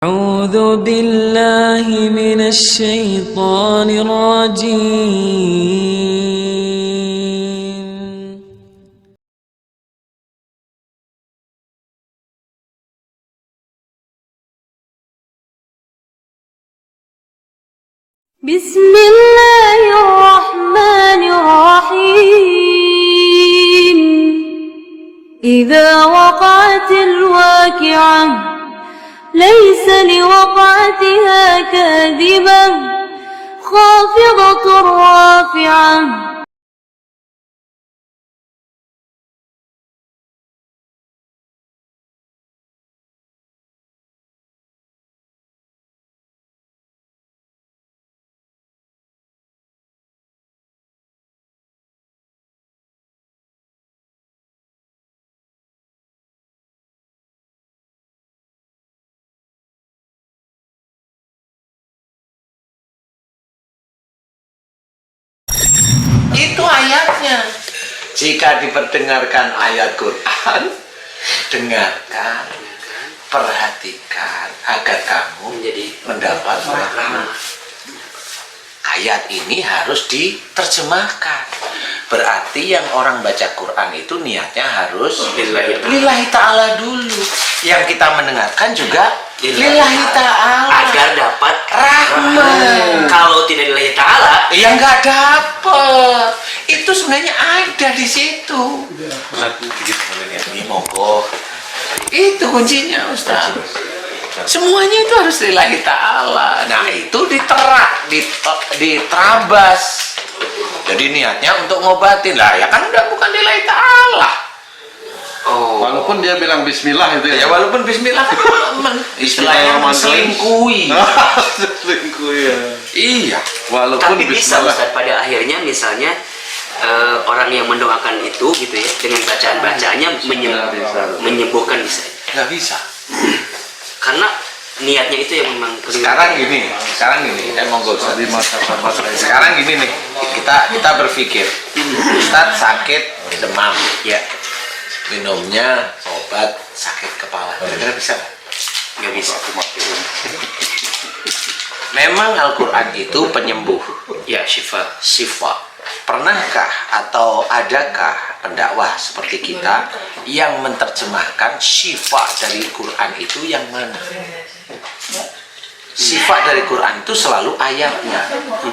أعوذ بالله من الشيطان الرجيم بسم الله الرحمن الرحيم إذا وقعت الواقعة ليس لوقعتها كاذبة خافضة رافعة Itu ayatnya. Jika diperdengarkan ayat Quran, dengarkan, perhatikan agar kamu mendapat rahmat. Ayat ini harus diterjemahkan. Berarti yang orang baca Quran itu niatnya harus lillahi ta'ala dulu. Yang kita mendengarkan juga lillahi ta'ala, agar dapat rahmat. Kalau tidak lillahi ta'ala, ya nggak dapet. Itu sebenarnya ada di situ. Ini monggo. Itu kuncinya, Ustaz. Semuanya itu harus lillahi ta'ala. Nah, itu diterabas. Jadi niatnya untuk ngobatin lah, ya kan udah bukan lillahi ta'ala. oh, Walaupun dia bilang bismillah itu Ya ya. walaupun bismillah istilahnya selingkuhi. Selingkuh ya. Iya. Walaupun tapi bisa bismillah. Ustaz, pada akhirnya misalnya orang yang mendoakan itu gitu ya, dengan bacaan-bacaannya menyembuhkan bisa. Nggak bisa. Karena niatnya itu yang memang keliru. Sekarang gini, saya monggo Ustaz. Di masa Sekarang gini nih, kita berpikir, Ustaz sakit demam, Ya, minumnya obat sakit kepala, kira-kira bisa nggak? nggak bisa. Memang Al-Quran itu penyembuh, Ya, syifa. syifa. Pernahkah atau adakah pendakwah seperti kita yang menerjemahkan syifa dari Quran itu yang mana? Sifat dari Quran itu selalu ayatnya.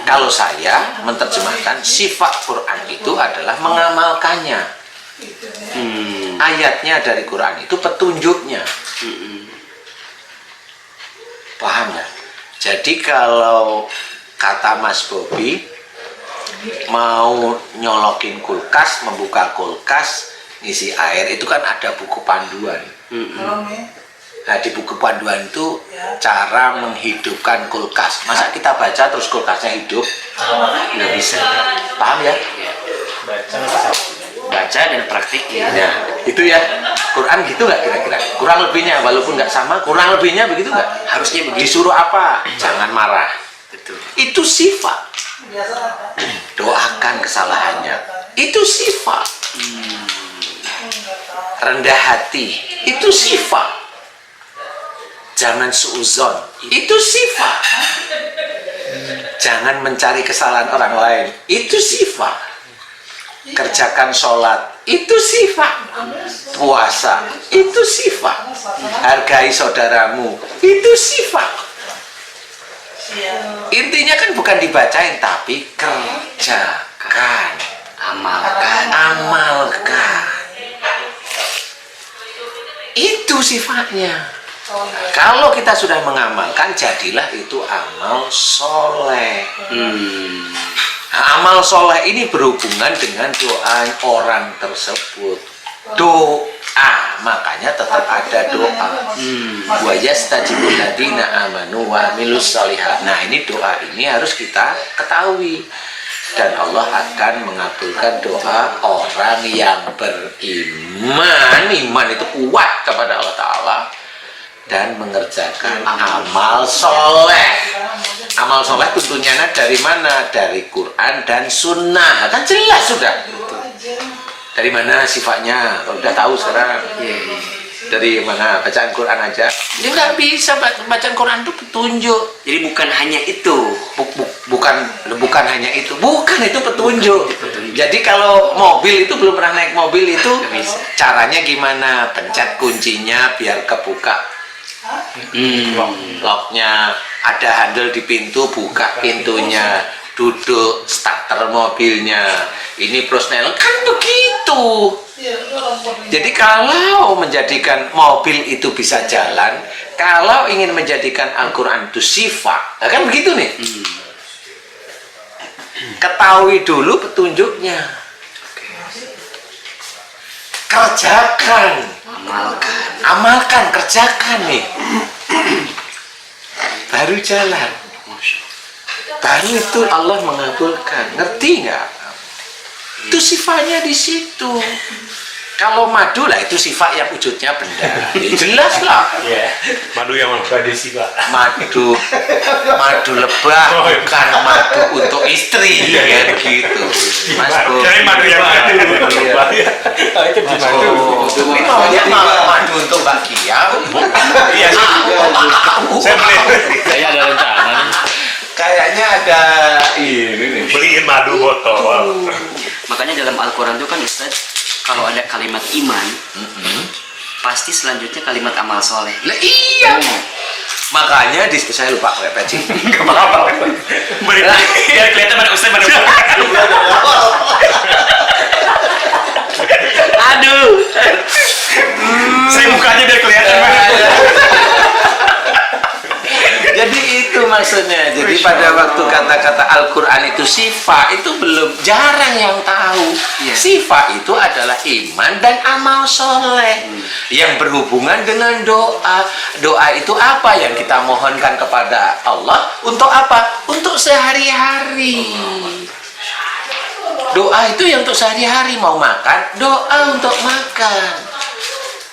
Kalau saya menerjemahkan sifat Quran itu adalah mengamalkannya. Ayatnya dari Quran itu petunjuknya. Paham ya? Jadi kalau kata Mas Bobi mau nyolokin kulkas, membuka kulkas, ngisi air, itu kan ada buku panduan. Nah, di buku panduan itu cara menghidupkan kulkas. Masa kita baca terus kulkasnya hidup? Nggak bisa. Paham ya? Ya. Baca dan praktiknya. Nah, itu ya. Quran gitu nggak kira-kira? Kurang lebihnya, walaupun nggak sama, kurang lebihnya begitu nggak? Harusnya begitu. Disuruh apa? Jangan marah. Betul. Itu sifat. Doakan kesalahannya. Itu sifat. Rendah hati. Itu sifat. Jangan suuzon. Itu sifat. Jangan mencari kesalahan orang lain. Itu sifat. Kerjakan sholat. Itu sifat. Puasa. Itu sifat. Hargai saudaramu. Itu sifat. Intinya kan bukan dibacain, tapi kerjakan, amalkan. Itu sifatnya. Kalau kita sudah mengamalkan, jadilah itu amal soleh. Nah, amal soleh ini berhubungan dengan doa orang tersebut. Doa, makanya tetap ada doa. Wa yastajibul ladzina amanu wa amilus sholihat. Nah, ini doa ini harus kita ketahui. Dan Allah akan mengabulkan doa orang yang beriman. Iman itu kuat kepada Allah Ta'ala dan mengerjakan amal soleh. Amal soleh tentunya dari mana? Dari Quran dan Sunnah. Kan jelas sudah. Dari mana sifatnya? Udah tahu sekarang. Dari mana? Bacaan Quran aja? Dia nggak bisa, bacaan Quran itu petunjuk. Jadi bukan hanya itu. Bukan hanya itu. Bukan, itu petunjuk. Jadi kalau mobil itu belum pernah naik mobil itu, caranya gimana? Pencet kuncinya biar kebuka. Locknya, ada handle di pintu, buka pintunya. Duduk, starter mobilnya. Ini prosnel, kan begitu. Jadi kalau menjadikan mobil itu bisa jalan, kalau ingin menjadikan Al-Quran itu sifat, nah kan begitu nih. Ketahui dulu petunjuknya, kerjakan, amalkan, kerjakan nih, baru jalan. Baru itu Allah mengabulkan. Ngerti nggak? Itu sifatnya di situ. Kalau madu lah itu sifat yang wujudnya benda. Jelas lah. Madu yang mana? Madu lebah, bukan madu untuk istri, ya gitu. Mas Bro. Jadi madu yang madu. Itu Mas Bro. Ini maunya madu untuk Mbak Kia. Iya, saya beli. Saya ada rencana nih. Kayaknya ada ini nih. Beliin madu botol. Makanya dalam Al-Quran itu kan Ustaz, kalau ada kalimat iman, pasti selanjutnya kalimat amal soleh. Lah iya. Makanya saya lupa pakai peci. Gak apa-apa. Biar kelihatan mana Ustaz mana bukan. Aduh. Saya mukanya biar kelihatan mana. Jadi itu maksudnya. Jadi pada waktu kata-kata Al-Quran itu sifat, itu belum jarang yang tahu. Sifat itu adalah iman dan amal soleh yang berhubungan dengan doa. Doa itu apa yang kita mohonkan kepada Allah? Untuk apa? Untuk sehari-hari. Doa itu yang untuk sehari-hari. Mau makan, doa untuk makan.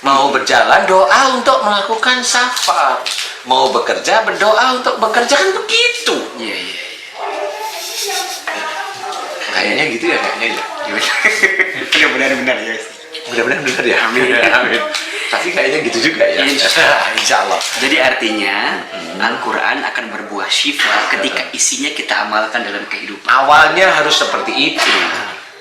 Mau berjalan, doa untuk melakukan safar. Mau bekerja, berdoa untuk bekerja, kan begitu. Iya. Kayaknya gitu ya, kayaknya ya. Mudah-mudahan benar ya. Mudah-mudahan benar ya. Amin. Tapi kayaknya gitu juga ya. Insya Allah. Jadi artinya Al-Quran akan berbuah syifa ketika isinya kita amalkan dalam kehidupan. Awalnya harus seperti itu.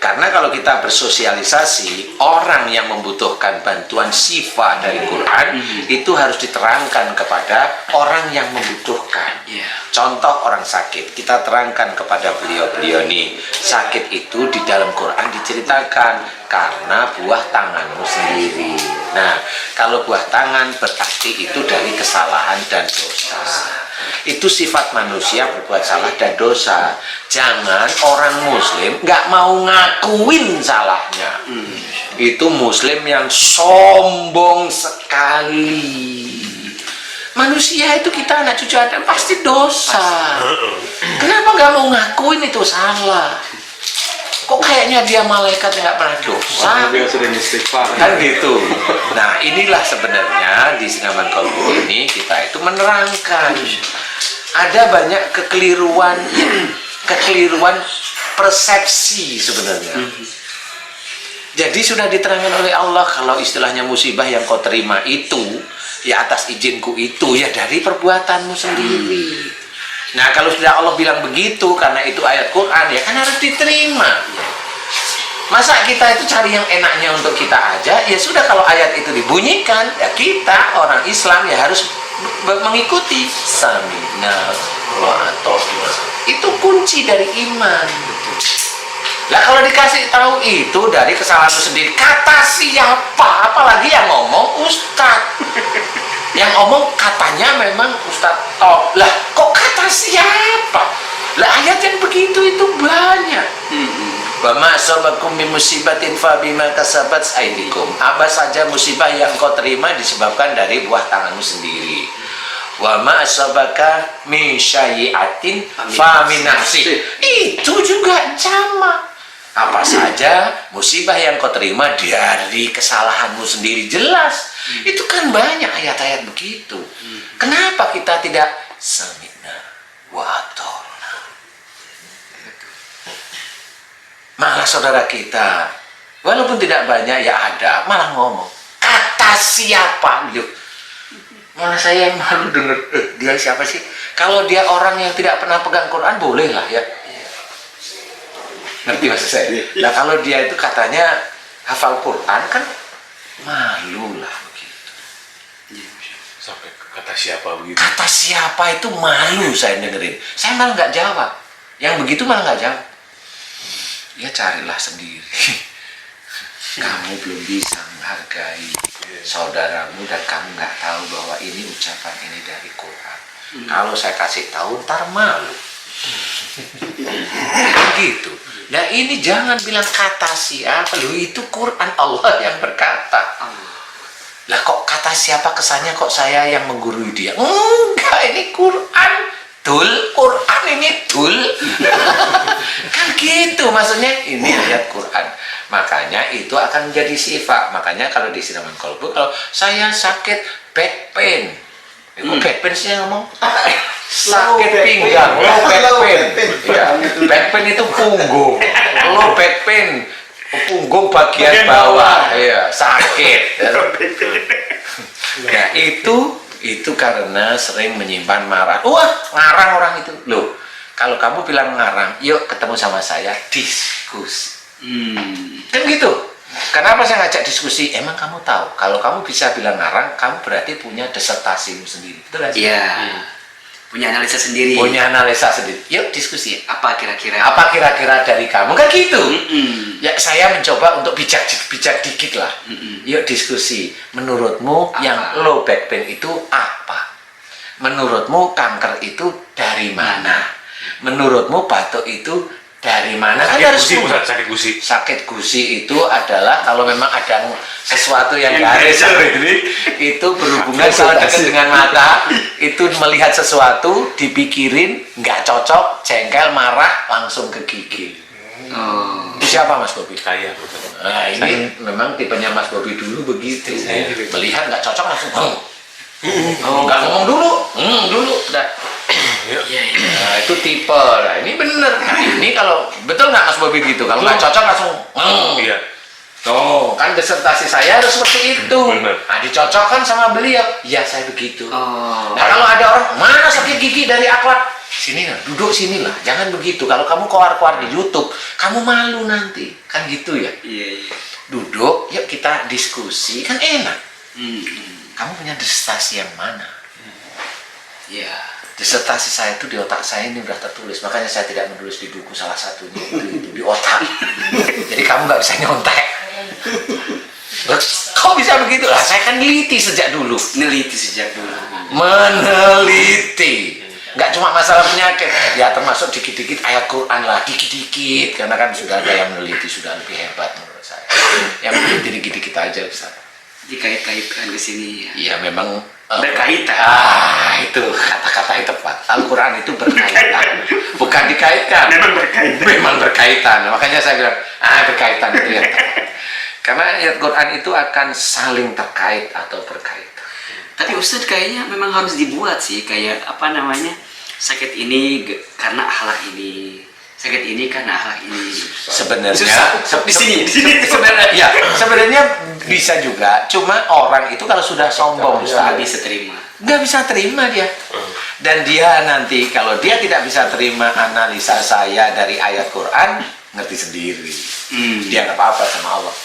Karena kalau kita bersosialisasi, orang yang membutuhkan bantuan sifat dari Quran itu harus diterangkan kepada orang yang membutuhkan. Contoh orang sakit, kita terangkan kepada beliau-beliau nih, sakit itu di dalam Quran diceritakan karena buah tanganmu sendiri. Nah, kalau buah tangan berarti itu dari kesalahan dan dosa. Itu sifat manusia, berbuat salah dan dosa. Jangan orang muslim nggak mau ngakuin salahnya. Itu muslim yang sombong sekali. Manusia itu, kita anak cucu Adam pasti dosa. Kenapa nggak mau ngakuin itu salah? Kok kayaknya dia malaikat nggak pernah dosa? Dia sering istighfar. Kan gitu. Nah, inilah sebenarnya di Sinaman Kolbu ini kita itu menerangkan ada banyak kekeliruan persepsi sebenarnya. Jadi sudah diterangkan oleh Allah, kalau istilahnya musibah yang kau terima itu ya atas izinku itu ya dari perbuatanmu sendiri. Nah, kalau sudah Allah bilang begitu karena itu ayat Quran, ya kan harus diterima. Masa kita itu cari yang enaknya untuk kita aja? Ya sudah, kalau ayat itu dibunyikan, ya kita orang Islam ya harus mengikuti. Samina wa ata'na. Itu kunci dari iman. Lah kalau dikasih tahu itu dari kesalahanmu sendiri, kata siapa? Apalagi yang ngomong Ustadz. Yang ngomong katanya memang Ustadz top. Lah kok kata siapa? Lah ayat yang begitu itu banyak. Wa ma asabakum min musibatin fa bima kasabat aydikum. Apa saja musibah yang kau terima disebabkan dari buah tanganmu sendiri. Wa ma asabaka min syai'atin fa min nafsik. Itu juga sama. Apa saja musibah yang kau terima dari kesalahanmu sendiri, jelas. Itu kan banyak ayat-ayat begitu. Kenapa kita tidak sami'na wa ata'na? Malah saudara kita, walaupun tidak banyak ya ada, malah ngomong kata kata siapa? Yuk. Malah saya yang malu denger, dia siapa sih? Kalau dia orang yang tidak pernah pegang Quran, boleh lah ya. Ngerti maksud saya? Nah kalau dia itu katanya hafal Quran kan malu lah begitu. Sampai kata siapa begitu? Kata siapa itu malu saya dengerin. Saya malah nggak jawab. Yang begitu malah nggak jawab. Ya carilah sendiri. Kamu belum bisa menghargai saudaramu dan kamu nggak tahu bahwa ini ucapan ini dari Quran. Kalau saya kasih tahu ntar malu. Gitu. Nah ini jangan bilang kata siapa, lu itu Quran Allah yang berkata. Lah kok kata siapa kesannya kok saya yang menggurui dia? Enggak, ini Quran. Tul, Quran ini tul. Kan gitu maksudnya, ini ayat Quran. Makanya itu akan menjadi sifat. Makanya kalau di siraman kolbu, kalau saya sakit back pain. Back pain sih yang ngomong? Sakit pinggang, low back pain. Ya, back pain itu punggung. Low back pain, punggung bagian bawah. Ya, sakit. Ya, itu karena sering menyimpan marah. Wah, ngarang orang itu. Loh, kalau kamu bilang ngarang, yuk ketemu sama saya, diskusi. Kan gitu. Kenapa saya ngajak diskusi? Emang kamu tahu, kalau kamu bisa bilang ngarang, kamu berarti punya disertasimu sendiri. Betul nggak sih? Iya. Punya analisa sendiri. Punya analisa sendiri. Yuk diskusi. Apa kira-kira? Apa kira-kira dari kamu? Kan gitu. Ya saya mencoba untuk bijak dikit lah. Yuk diskusi. Menurutmu yang low back pain itu apa? Menurutmu kanker itu dari mana? Menurutmu batuk itu dari mana? Kan harus Sakit gusi. sakit gusi itu adalah kalau memang ada sesuatu yang garis ini itu berhubungan sama dekat dengan mata, itu melihat sesuatu dipikirin nggak cocok, jengkel, marah, langsung ke gigi. Itu siapa Mas Bobi? Saya. Nah ini memang tipenya Mas Bobi dulu begitu. Melihat nggak cocok langsung nggak ngomong dulu udah. Nah, itu tipe. Nah, ini bener. Nah, ini kalau betul nggak Mas Bobi gitu? Kalau nggak cocok langsung Iya. tuh, kan disertasi saya harus seperti itu. Bener. Nah, dicocokkan sama beliau. Ya, saya begitu. Oh. Nah, kalau ada orang, mana sakit gigi dari akhlak? Sini lah, duduk sinilah. Jangan begitu. Kalau kamu keluar di YouTube, kamu malu nanti. Kan gitu ya? Iya. Duduk, yuk kita diskusi. Kan enak. Kamu punya disertasi yang mana? Iya. Disertasi saya itu di otak saya ini udah tertulis, makanya saya tidak menulis di buku, salah satunya itu di otak. Jadi kamu nggak bisa nyontek. Kok bisa begitu? Lah saya kan neliti sejak dulu. Meneliti. Nggak cuma masalah penyakit, ya termasuk dikit-dikit ayat Quran lah, dikit-dikit, karena kan sudah ada yang meneliti, sudah lebih hebat menurut saya. Yang meneliti dikit-dikit aja bisa. Dikait-kaitkan ke sini ya. Iya memang berkaitan. Itu kata-kata yang tepat. Al-Quran itu berkaitan, bukan dikaitkan. Memang berkaitan. Makanya saya bilang berkaitan itu yang tepat. Karena ayat Quran itu akan saling terkait atau berkaitan. Tapi Ustadz kayaknya memang harus dibuat sih, kayak apa namanya, sakit ini karena akhlak ini, sakit ini karena akhlak ini. Sebenarnya di sini. sebenarnya bisa juga. Cuma orang itu kalau sudah sombong, Nggak bisa terima. nggak bisa terima dia. Dan dia nanti kalau dia tidak bisa terima analisa saya dari ayat Quran, ngerti sendiri. Dia nggak apa-apa sama Allah.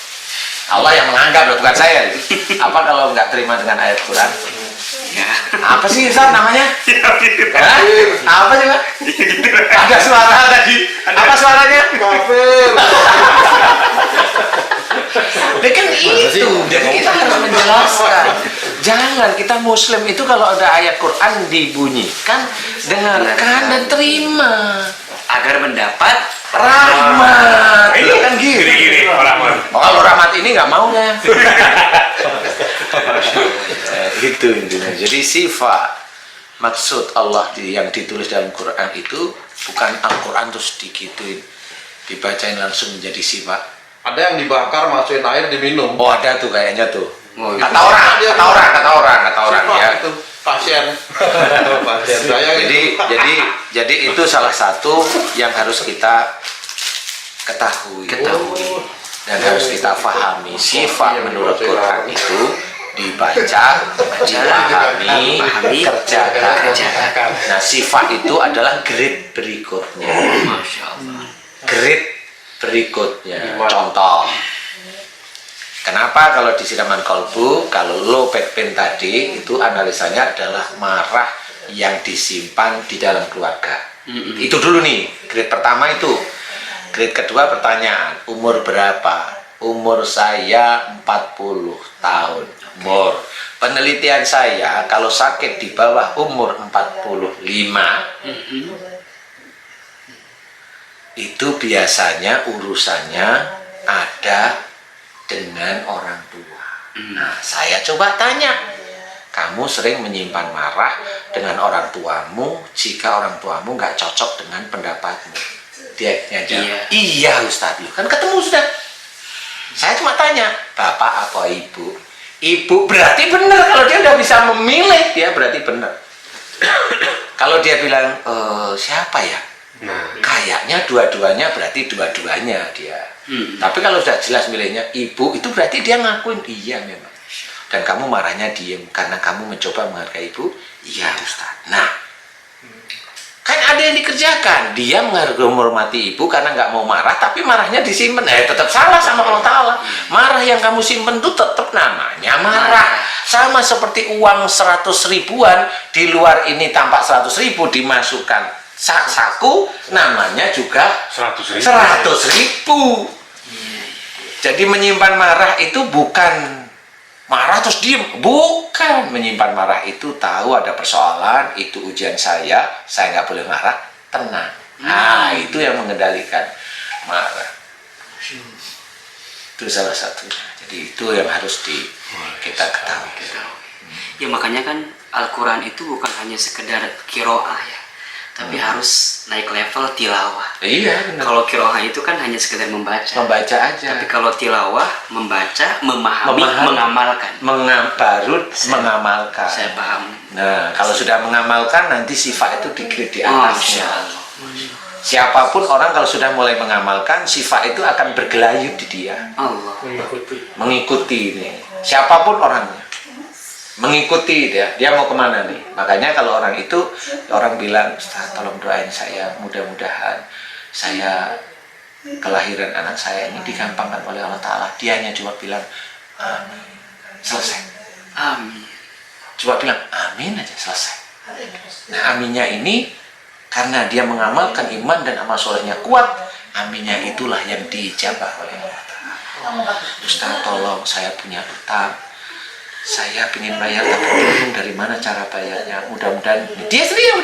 Allah yang menganggap, bukan saya. Apa kalau nggak terima dengan ayat Quran? Ya. Apa sih Ustaz namanya? Hah? Apa sih Pak? Ada suara tadi. Apa suaranya? Kafir. Dia kan itu. Jadi kita harus menjelaskan. Jangan, kita Muslim itu kalau ada ayat Quran dibunyikan, dengarkan dan terima. Agar mendapat Rahmat. Itu kan gitu. Gini, rahmat. Oh, kalau rahmat ini nggak mau ya. Gitu intinya. Jadi sifat maksud Allah yang ditulis dalam Quran itu bukan Al-Quran terus digituin, dibacain langsung menjadi sifat. Ada yang dibakar, masukin air, diminum. Oh ada tuh kayaknya tuh. Oh, Kata orang ya. Itu pasien. Pasien saya Jadi itu salah satu yang harus kita ketahui dan harus kita pahami. Sifat menurut Quran itu Dibaca, dipahami, kerjakan. Nah, sifat itu adalah grade berikutnya. Masya Allah. Grade berikutnya. Contoh. Kenapa kalau di siraman kolbu, kalau low back pain tadi itu analisanya adalah marah yang disimpan di dalam keluarga. Itu dulu nih, grade pertama itu. Grade kedua pertanyaan, umur berapa? Umur saya 40 tahun. Umur. Penelitian saya kalau sakit di bawah umur 45 itu biasanya urusannya ada dengan orang tua. Nah, saya coba tanya, kamu sering menyimpan marah dengan orang tuamu jika orang tuamu nggak cocok dengan pendapatmu? Dia jawab, iya Ustadz, kan ketemu sudah. Saya cuma tanya, bapak apa ibu? Ibu berarti benar, kalau dia udah bisa memilih, dia berarti benar. Kalau dia bilang, siapa ya? Kayaknya dua-duanya, berarti dua-duanya dia. Tapi kalau sudah jelas milihnya ibu, itu berarti dia ngakuin, iya memang. Dan kamu marahnya diem, karena kamu mencoba menghargai ibu, iya Ustaz. Nah, kan ada yang dikerjakan, dia menghormati ibu karena nggak mau marah, tapi marahnya disimpan, tetap salah sama Allah Ta'ala. Marah yang kamu simpen itu tetap namanya marah. Sama seperti uang 100 ribuan, di luar ini tampak 100 ribu, dimasukkan saku, namanya juga 100 ribu. Jadi menyimpan marah itu bukan marah terus diem, bukan. Menyimpan marah itu tahu ada persoalan, itu ujian saya nggak boleh marah, tenang. Nah, itu yang mengendalikan marah. Itu salah satunya. Jadi itu yang harus kita ketahui. Ya makanya kan Al-Quran itu bukan hanya sekedar kiroah ya, tapi harus naik level tilawah. Iya, benar. Kalau kiroah itu kan hanya sekedar membaca aja. Tapi kalau tilawah, membaca, memahami, mengamalkan. Baru mengamalkan. Saya paham. Nah, kalau sudah mengamalkan, nanti sifat itu di-grade di atasnya. Siapapun orang kalau sudah mulai mengamalkan, sifat itu akan bergelayut di dia. Allah. Mengikuti ini. Siapapun orangnya. Mengikuti dia mau kemana nih. Makanya kalau orang itu, orang bilang, Ustaz tolong doain saya, mudah-mudahan saya kelahiran anak saya ini digampangkan oleh Allah Ta'ala. Dia hanya cuma bilang amin, selesai. Amin. Coba bilang amin aja, selesai. Nah, aminnya ini karena dia mengamalkan iman dan amal solehnya kuat, aminnya itulah yang dijabah oleh Allah Ta'ala. Ustaz tolong, saya punya utang, saya ingin bayar tapi bingung dari mana cara bayarnya. Mudah-mudahan dia sendiri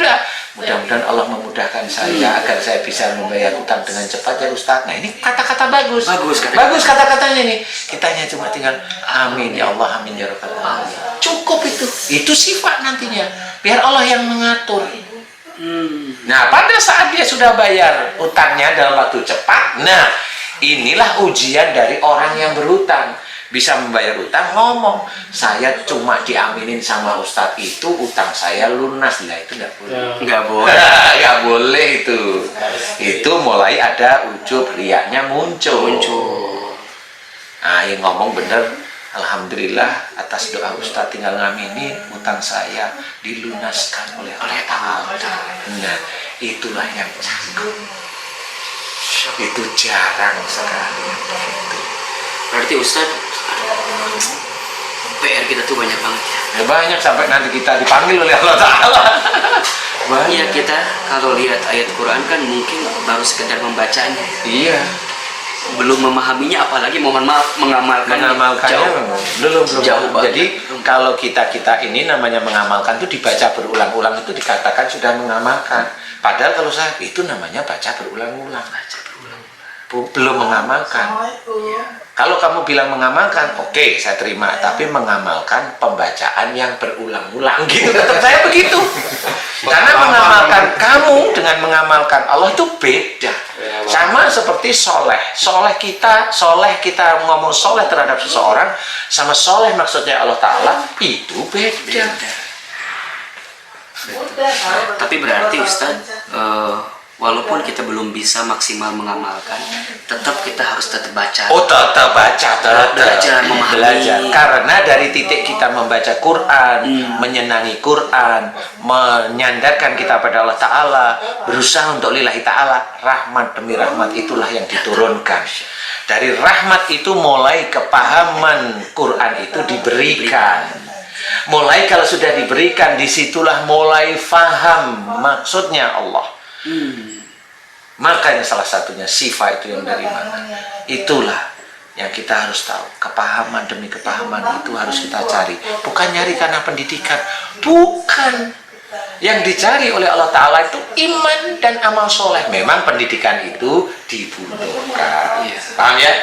mudah-mudahan Allah memudahkan saya agar saya bisa membayar utang dengan cepat ya Ustaz. Nah, ini kata-kata bagus kata-katanya nih. Kita hanya cuma tinggal amin ya Allah, amin ya rabbal alamin. Cukup itu sifat nantinya, biar Allah yang mengatur. Nah, pada saat dia sudah bayar utangnya dalam waktu cepat, nah inilah ujian dari orang yang berutang. Bisa membayar utang, ngomong, saya cuma diaminin sama Ustadz itu, utang saya lunas. Lah itu nggak boleh. Nggak boleh itu mulai ada ujub riaknya muncul. Nah, yang ngomong bener, alhamdulillah atas doa Ustadz tinggal ngaminin utang saya dilunaskan oleh Allah Ta'ala. Nah, itulah yang cakep. Itu jarang sekali. Berarti Ustadz, PR kita tuh banyak banget ya. Banyak sampai nanti kita dipanggil oleh Allah Ta'ala. Iya, kita kalau lihat ayat Quran kan mungkin baru sekedar membacanya. Iya. Belum memahaminya, apalagi mohon maaf mengamalkannya. Belum jauh banget. Jadi kalau kita ini namanya mengamalkan itu dibaca berulang-ulang, itu dikatakan sudah mengamalkan. Padahal kalau saya itu namanya baca berulang-ulang. Belum mengamalkan. Kalau kamu bilang mengamalkan, oke, saya terima. Tapi mengamalkan pembacaan yang berulang-ulang gitu, tetap saya begitu. Karena mengamalkan kamu dengan mengamalkan Allah itu beda. Sama seperti soleh. Soleh kita ngomong soleh terhadap seseorang, sama soleh maksudnya Allah Ta'ala, itu beda. Tapi berarti Ustaz, walaupun kita belum bisa maksimal mengamalkan, tetap kita harus tetap baca. Oh, tetap baca, tetap Belajar, memahami. belajar. Karena dari titik kita membaca Quran, menyenangi Quran, menyandarkan kita pada Allah Ta'ala, berusaha untuk lillahi ta'ala, rahmat demi rahmat itulah yang diturunkan. Dari rahmat itu mulai kepahaman Quran itu diberikan. Mulai kalau sudah diberikan, disitulah mulai faham maksudnya Allah. Makanya salah satunya sifat itu yang dari mana? Itulah yang kita harus tahu. Kepahaman demi kepahaman itu harus kita cari. Bukan nyari karena pendidikan. Bukan. Yang dicari oleh Allah Ta'ala itu iman dan amal soleh. Memang pendidikan itu dibutuhkan. Paham ya?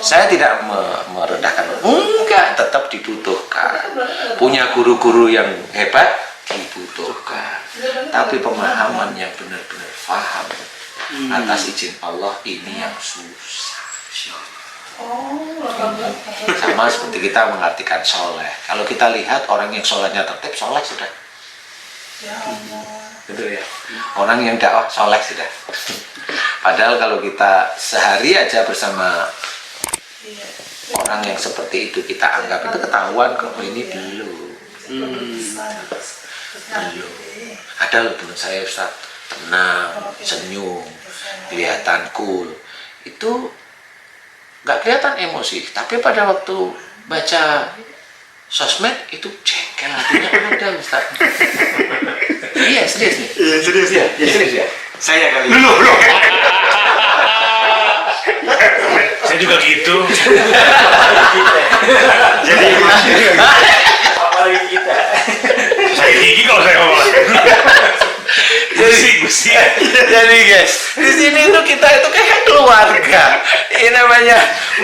Saya tidak merendahkan. Enggak, tetap dibutuhkan. Punya guru-guru yang hebat dibutuhkan. Tapi pemahaman yang benar-benar faham atas izin Allah ini yang susah. Sama seperti kita mengartikan soleh. Kalau kita lihat orang yang solehnya tertib, soleh sudah. Betul ya? Orang yang dakwah soleh sudah. Padahal kalau kita sehari aja bersama orang yang seperti itu, kita anggap itu ketahuan kok, ini belum. Belum. Ada loh teman saya, Ustaz, tenang, senyum, kelihatan cool. Itu nggak kelihatan emosi, tapi pada waktu baca sosmed itu jengkel hatinya ada, Ustaz. Iya, serius nih. Iya, serius ya. Serius ya. Saya kali. Saya juga gitu. Jadi apalagi kita. Saya gigi kalau saya ngomong. Jadi guys, di sini tuh kita itu kayak keluarga. Ini namanya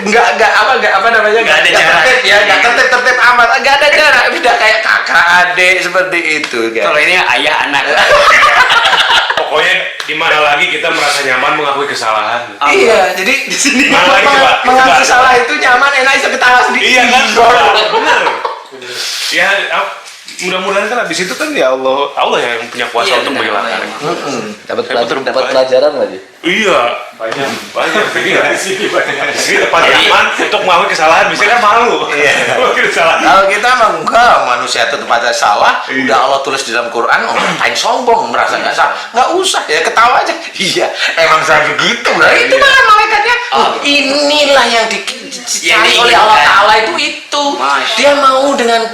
nggak ada jarak. tertib ya, nggak tertib amat, nggak ada jarak. Tidak kayak kakak adik seperti itu, guys. Kalau ini ayah anak. Pokoknya di mana lagi kita merasa nyaman mengakui kesalahan. Iya, jadi di sini Mana lagi coba? mengaku salah itu nyaman, enak, bisa ketawa sendiri. Iya kan? Benar. Ya, mudah-mudahan kan habis itu kan ya Allah yang punya kuasa Iya, untuk benar. menghilangkan. Dapat pelajaran lagi. Iya, banyak. Iya. Di sini tempat nyaman untuk mengakui kesalahan, bisa kan malu. Iya. Mengakui kesalahan. Kalau kita mah enggak, manusia itu tempatnya salah. Udah Allah tulis di dalam Quran, ngapain sombong, merasa nggak salah, nggak usah, ya ketawa aja. Iya, emang saya begitu. Nah itu kan malaikatnya. Inilah yang dicari oleh Allah Ta'ala itu. Dia mau dengan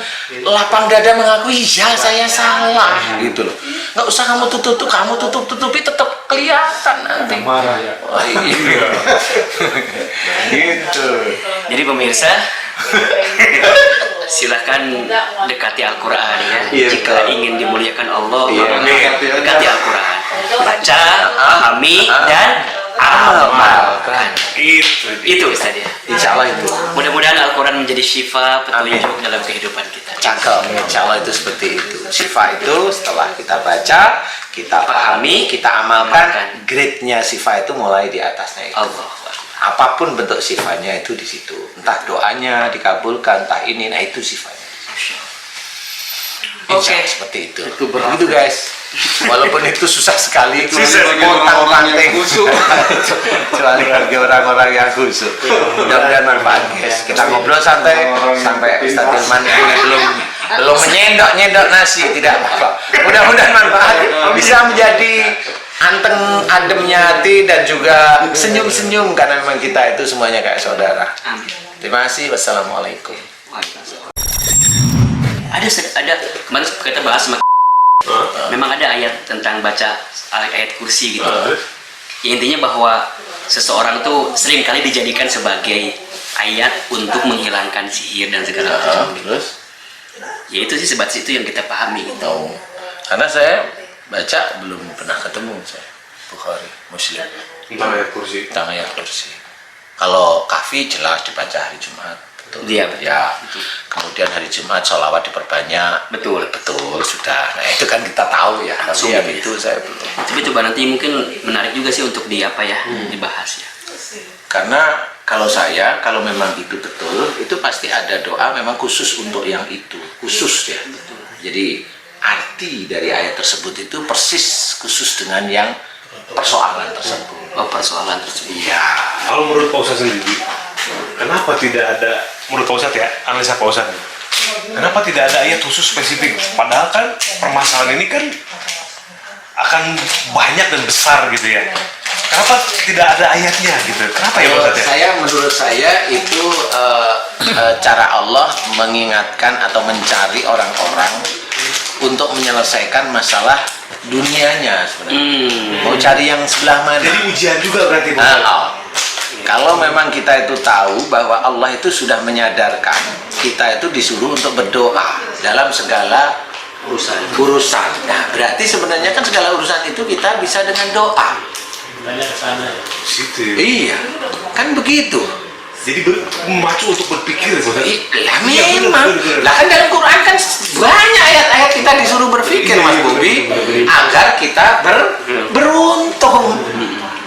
lapang dada mengakui, ya saya salah. Gitu loh. Nggak usah kamu tutupi, tetap kelihatan nanti. Marah ya. Oh, iya. Gitu. Jadi pemirsa, silahkan dekati Al-Quran ya. Iya, Jika betul. ingin dimuliakan Allah, Iya, maka dekati Al-Quran. Baca, pahami, dan amalkan. Itu Ustaz ya. Insya Allah itu. Mudah-mudahan Al-Quran menjadi syifa, petunjuk dalam kehidupan kita. Cakep, insya Allah itu seperti itu. Syifa itu setelah kita baca, kita pahami, kita amalkan, grade-nya syifa itu mulai di atasnya itu. Allah. Apapun bentuk sifatnya itu di situ. Entah doanya dikabulkan, entah ini, nah itu sifatnya. Insya Allah seperti itu. Begitu guys. Walaupun itu susah sekali, pontang-panting khusyuk. Kecuali bagi orang-orang yang khusyuk. Mudah-mudahan manfaat guys. Kita ngobrol santai sampai Ustaz Hilman ini belum menyendok nasi, tidak apa-apa. Mudah-mudahan manfaat, bisa menjadi anteng ademnya hati dan juga senyum-senyum karena memang kita itu semuanya kayak saudara. Amin. Terima kasih. Wassalamualaikum. Ada kemarin kita bahas sama memang ada ayat tentang baca ayat kursi gitu. Ya, intinya bahwa seseorang tuh sering kali dijadikan sebagai ayat untuk menghilangkan sihir dan segala macam. Terus? Ya itu sih sebatas itu yang kita pahami gitu. Karena saya baca belum pernah ketemu saya Bukhari, Muslim Tentang ayat kursi. tentang ayat kursi. Kalau kafi jelas dibaca hari Jumat, betul. Iya, betul. Ya. Kemudian hari Jumat sholawat diperbanyak, Betul. sudah. Nah itu kan kita tahu ya. Langsung Tapi yang ya. itu saya belum. Tapi coba nanti mungkin menarik juga sih untuk dibahas ya. Karena kalau memang itu betul, itu pasti ada doa memang khusus untuk yang itu, khusus ya. Jadi arti dari ayat tersebut itu persis khusus dengan yang persoalan tersebut. Oh, persoalan tersebut. Iya. Kalau menurut Pak Ustadz sendiri, kenapa tidak ada, menurut Pak Ustadz ya, analisa Pak Ustadz, kenapa tidak ada ayat khusus spesifik? Padahal kan permasalahan ini kan akan banyak dan besar gitu ya. Kenapa tidak ada ayatnya gitu? Kenapa ya Pak Ustadz ya? Menurut saya itu cara Allah mengingatkan atau mencari orang-orang untuk menyelesaikan masalah dunianya sebenarnya. Mau cari yang sebelah mana? Jadi ujian juga berarti Pak Ustadz? Kalau memang kita itu tahu bahwa Allah itu sudah menyadarkan kita itu disuruh untuk berdoa dalam segala urusan. Nah, berarti sebenarnya kan segala urusan itu kita bisa dengan doa. Situ ya? Iya, kan begitu. Jadi memacu untuk berpikir Pak Ustadz? Lah memang. Lah kan dalam Quran kan banyak ayat-ayat kita disuruh berpikir Mas Bobi agar kita beruntung.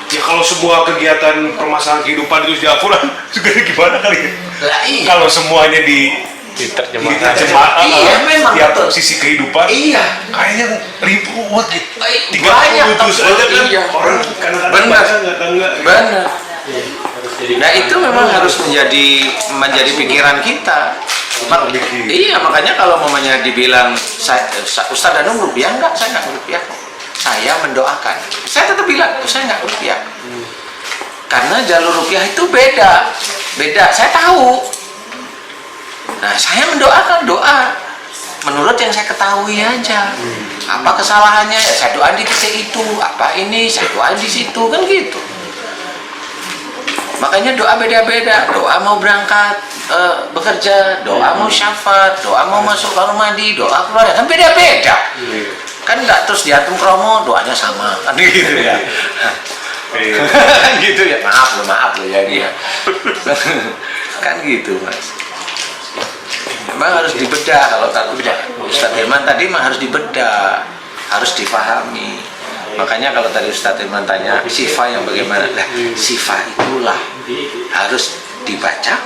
Ya kalau semua kegiatan permasalahan kehidupan itu di Al-Quran juga gimana kali ya? Lah iya. Kalau semuanya diterjemahkan Iya, memang tiap betul. sisi kehidupan, Iya. kayaknya ribut gitu. Banyak 30 juz aja kan iya. orang kadang-kadang Benar. baca nggak. Benar. Nah itu memang harus menjadi pikiran kita. Iya, makanya kalau mamanya dibilang Ustaz Danung rupiah enggak, saya enggak rupiah. Saya mendoakan. Saya tetap bilang saya enggak rupiah. Karena jalur rupiah itu beda. Saya tahu. Nah, saya mendoakan doa menurut yang saya ketahui aja. Apa kesalahannya? Ya saya doa di titik itu. Apa ini? Saya doa di situ, kan gitu. Makanya doa beda-beda. Doa mau berangkat bekerja, doa mau syafaat, doa mau masuk kamar mandi, doa keluar, kan beda-beda. Kan nggak terus diatur kromo doanya sama, kan gitu ya. Kan gitu ya. Maaf loh ya dia. Kan gitu Mas. Memang harus dibedah. Kalau Ustadz Hilman tadi mah harus dibedah, harus difahami. Makanya kalau tadi Ustadz Hilman tanya sifat yang bagaimana, nah, sifat itulah harus dibaca,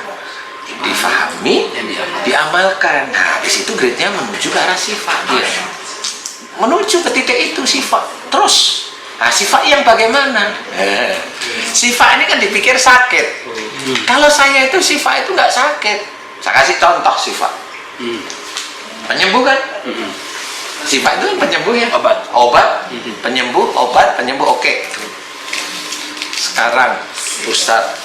difahami, diamalkan. Nah, di situ grade-nya menuju ke arah sifat dia. Menuju ke titik itu sifat. Terus, nah sifat yang bagaimana? Sifat ini kan dipikir sakit. Kalau saya itu sifat itu nggak sakit. Saya kasih contoh sifat. Penyembuh kan? Sifat itu penyembuh ya? Obat, penyembuh, oke. Sekarang Ustadz,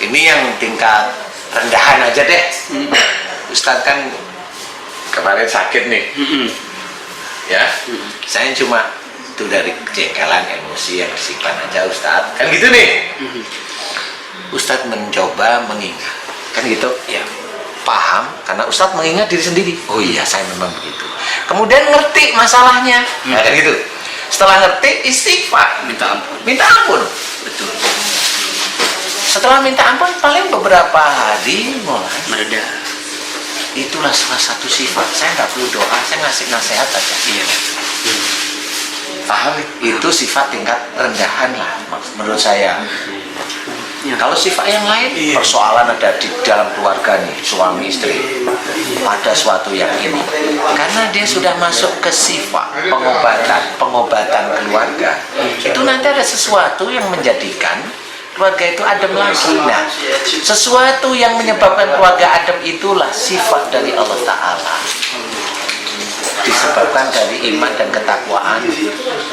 ini yang tingkat rendahan aja deh. Ustadz kan kemarin sakit nih. Ya, saya cuma itu dari kejengkelan, emosi yang disimpan aja Ustadz. Kan gitu nih. Ustadz mencoba mengingat. Kan gitu? Ya. Paham, karena Ustadz mengingat diri sendiri. Oh iya, saya memang begitu. Kemudian ngerti masalahnya. Nah, kan gitu. Setelah ngerti, istighfar, minta ampun. Betul. Setelah minta ampun, paling beberapa hari mulai mereda. Itulah salah satu sifat. Saya nggak perlu doa, saya ngasih nasihat aja. Iya. Paham? Itu sifat tingkat rendahan lah, menurut saya. Kalau sifat yang lain, persoalan ada di dalam keluarga nih, suami istri, ada suatu yang ini, karena dia sudah masuk ke sifat pengobatan keluarga, itu nanti ada sesuatu yang menjadikan keluarga itu adem lagi. Nah, sesuatu yang menyebabkan keluarga adem itulah sifat dari Allah Ta'ala, disebabkan dari iman dan ketakwaan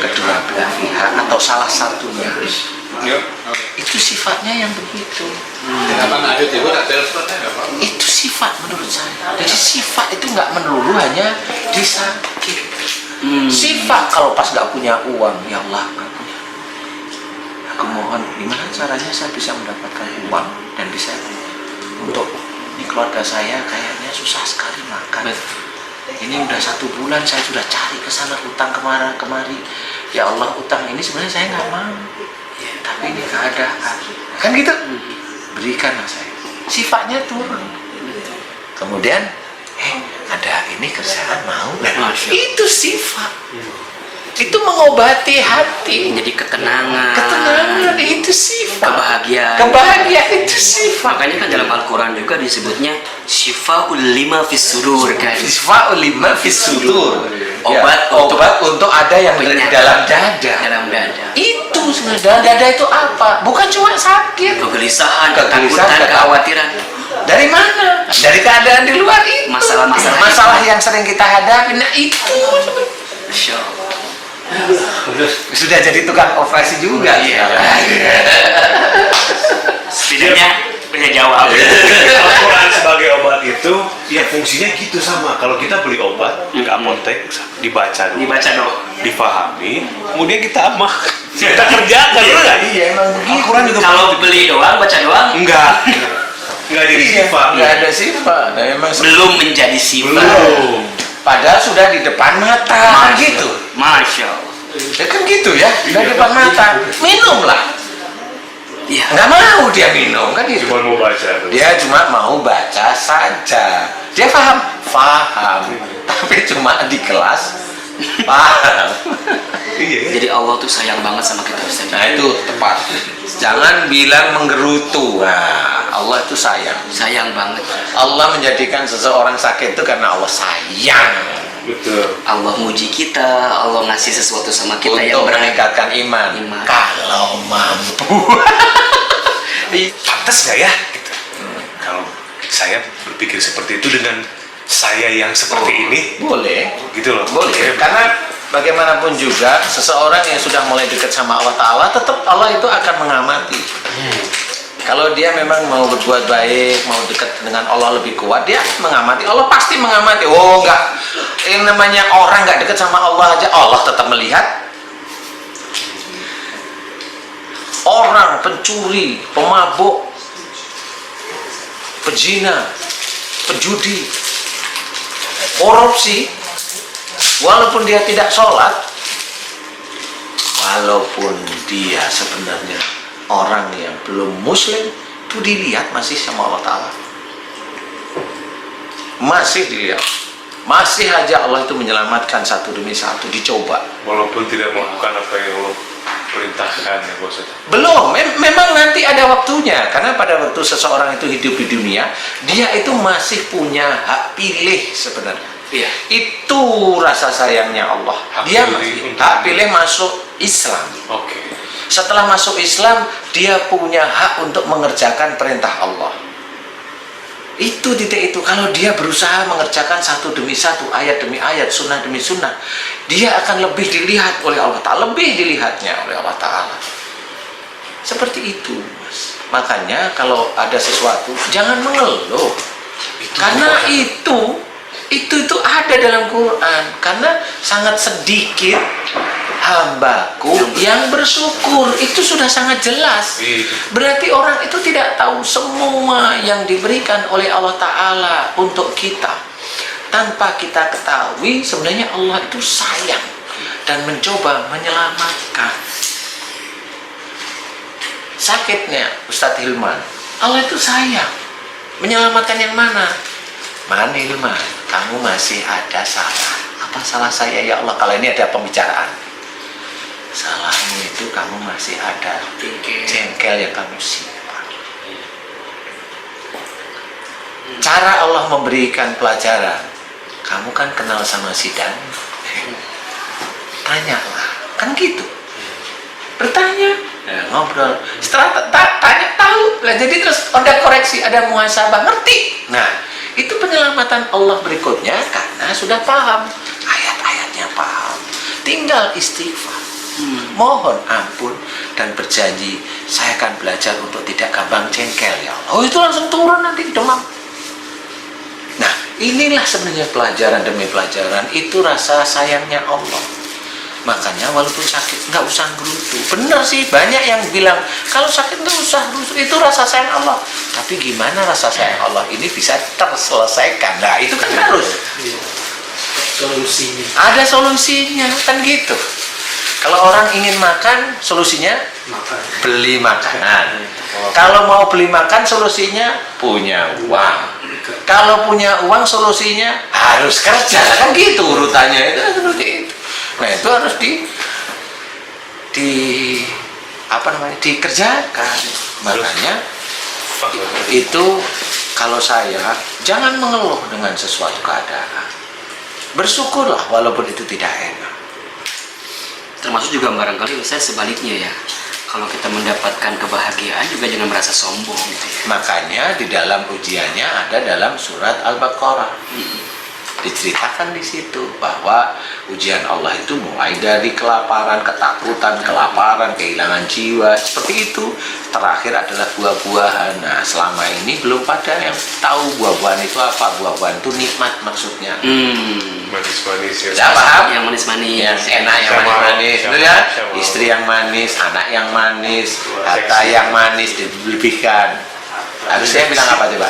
kedua belah pihak atau salah satunya. Itu sifatnya yang begitu. Itu sifat menurut saya. Jadi sifat itu nggak melulu hanya disakit. Sifat kalau pas nggak punya uang, ya Allah nggak punya. Aku mohon, gimana caranya saya bisa mendapatkan uang dan bisa untuk ini keluarga saya kayaknya susah sekali makan. Ini udah 1 bulan saya sudah cari ke sana utang kemari. Ya Allah, utang ini sebenarnya saya nggak mau. Tapi ini keadaan, kan gitu. Berikanlah saya. Sifatnya turun. Kemudian, ada ini kerjaan mau. Nah, itu sifat. Itu mengobati hati. Jadi ketenangan, Ketenangan itu sifat. kebahagiaan. Kebahagiaan itu sifat. Makanya kan dalam Al-Quran juga disebutnya Syifa'ul lima fis sudur kan. Sifat lima fis sudur. Obat Obat untuk ada yang di penyakit. dalam dada. Dalam dada. Itu sebenarnya dalam dada itu apa? Bukan cuma sakit. Kegelisahan, Kegelisahan, ketakutan, kekhawatiran. Dari mana? Dari keadaan di luar itu. Masalah-masalah Masalah yang sering kita hadapi. Nah itu. Masya Allah. Sudah jadi tukang operasi juga. Iya. sekarang. Setidaknya punya jawab. Al-Quran sebagai obat itu ya fungsinya gitu sama. Kalau kita beli obat ke apotek, dibaca dulu, Dibaca dong. difahami, kemudian kita amak, kita kerjakan, betul nggak? Iya emang begitu. Al-Quran juga Kalau beli doang, baca doang, enggak jadi Iya, sifat. nggak ada sifat. Nah, emang belum menjadi sifat. Belum. padahal sudah di depan mata. Gitu. Masya Allah. Ya kan gitu ya, di depan mata. Minumlah. Iya. Nggak mau dia minum kan gitu. Cuma mau baca tuh. Dia cuma mau baca saja. Dia paham, tapi cuma di kelas paham. Iya. Jadi Allah tuh sayang banget sama kita Ustaz. Nah itu tepat. Jangan bilang menggerutu. Nah, Allah itu sayang. Sayang banget. Allah menjadikan seseorang sakit itu karena Allah sayang. Betul. Allah muji kita, Allah ngasih sesuatu sama kita yang Untuk berharga. meningkatkan iman. Iman. Kalau mampu. Pantas nggak ya? Gitu. Kalau saya berpikir seperti itu dengan saya yang seperti ini, Boleh. gitu loh. Boleh. Karena bagaimanapun juga seseorang yang sudah mulai dekat sama Allah Ta'ala, tetap Allah itu akan mengamati. Kalau dia memang mau berbuat baik, mau dekat dengan Allah lebih kuat, dia mengamati. Allah pasti mengamati. Oh enggak, yang namanya orang nggak dekat sama Allah aja, Allah tetap melihat. Orang pencuri, pemabuk, pezina, penjudi, korupsi, walaupun dia tidak sholat, walaupun dia sebenarnya orang yang belum muslim, itu dilihat masih sama Allah Ta'ala. Masih dilihat. Masih aja Allah itu menyelamatkan satu demi satu, dicoba. Walaupun tidak melakukan apa yang Allah perintahkan ya Bos. Belum, memang nanti ada waktunya. Karena pada waktu seseorang itu hidup di dunia, dia itu masih punya hak pilih sebenarnya. Iya. Itu rasa sayangnya Allah. Hak Dia pilih untuk- hak pilih masuk Islam. Oke. Setelah masuk Islam, dia punya hak untuk mengerjakan perintah Allah. Itu titik itu. Kalau dia berusaha mengerjakan satu demi satu, ayat demi ayat, sunnah demi sunnah, dia akan lebih dilihat oleh Allah Ta'ala, lebih dilihatnya oleh Allah Ta'ala. Seperti itu, Mas. Makanya kalau ada sesuatu, jangan mengeluh. Karena itu ada dalam Quran. Karena sangat sedikit hambaku yang bersyukur, itu sudah sangat jelas. Berarti orang itu tidak tahu semua yang diberikan oleh Allah Ta'ala untuk kita. Tanpa kita ketahui sebenarnya Allah itu sayang dan mencoba menyelamatkan. Sakitnya Ustadz Hilman, Allah itu sayang menyelamatkan yang mana? Man Hilman, kamu masih ada salah. Apa salah saya ya Allah? Kalau ini ada pembicaraan, salahmu itu kamu masih ada jengkel yang kamu simpan. Cara Allah memberikan pelajaran, kamu kan kenal sama si Dan, tanyalah, kan gitu. Bertanya, ngobrol. Setelah tanya tahu, lah jadi terus ada koreksi, ada muhasabah, ngerti. Nah, itu penyelamatan Allah berikutnya karena sudah paham ayat-ayatnya, paham. Tinggal istighfar, mohon ampun dan berjanji saya akan belajar untuk tidak gampang jengkel ya Allah. Oh itu langsung turun nanti demam. Nah inilah sebenarnya pelajaran demi pelajaran, itu rasa sayangnya Allah. Makanya walaupun sakit nggak usah gerutu. Bener sih, banyak yang bilang kalau sakit nggak usah gerutu, itu rasa sayang Allah. Tapi gimana rasa sayang Allah ini bisa terselesaikan? Nah itu kan harus Solusinya. ada solusinya, kan gitu. Kalau orang ingin makan, solusinya Makan. beli makanan. Kalau mau beli makan, solusinya punya uang. Kalau punya uang, solusinya harus kerja. Kan gitu urutannya itu seperti itu. Nah itu harus dikerjakan. Makanya itu kalau saya jangan mengeluh dengan sesuatu keadaan. Bersyukurlah walaupun itu tidak enak. Termasuk juga barangkali saya sebaliknya ya. Kalau kita mendapatkan kebahagiaan juga jangan merasa sombong gitu ya. Makanya di dalam ujiannya ada dalam surat Al-Baqarah. Diceritakan di situ bahwa ujian Allah itu mulai dari kelaparan, ketakutan, kelaparan, kehilangan jiwa, seperti itu. Terakhir adalah buah-buahan. Nah, selama ini belum pada yang tahu buah-buahan itu apa. Buah-buahan itu nikmat maksudnya. Manis-manis ya. Ya, paham? Yang manis-manis. Yang enak, yang manis-manis, itu ya. Istri yang manis, anak yang manis, harta yang manis dilebihkan. Harusnya bilang apa coba?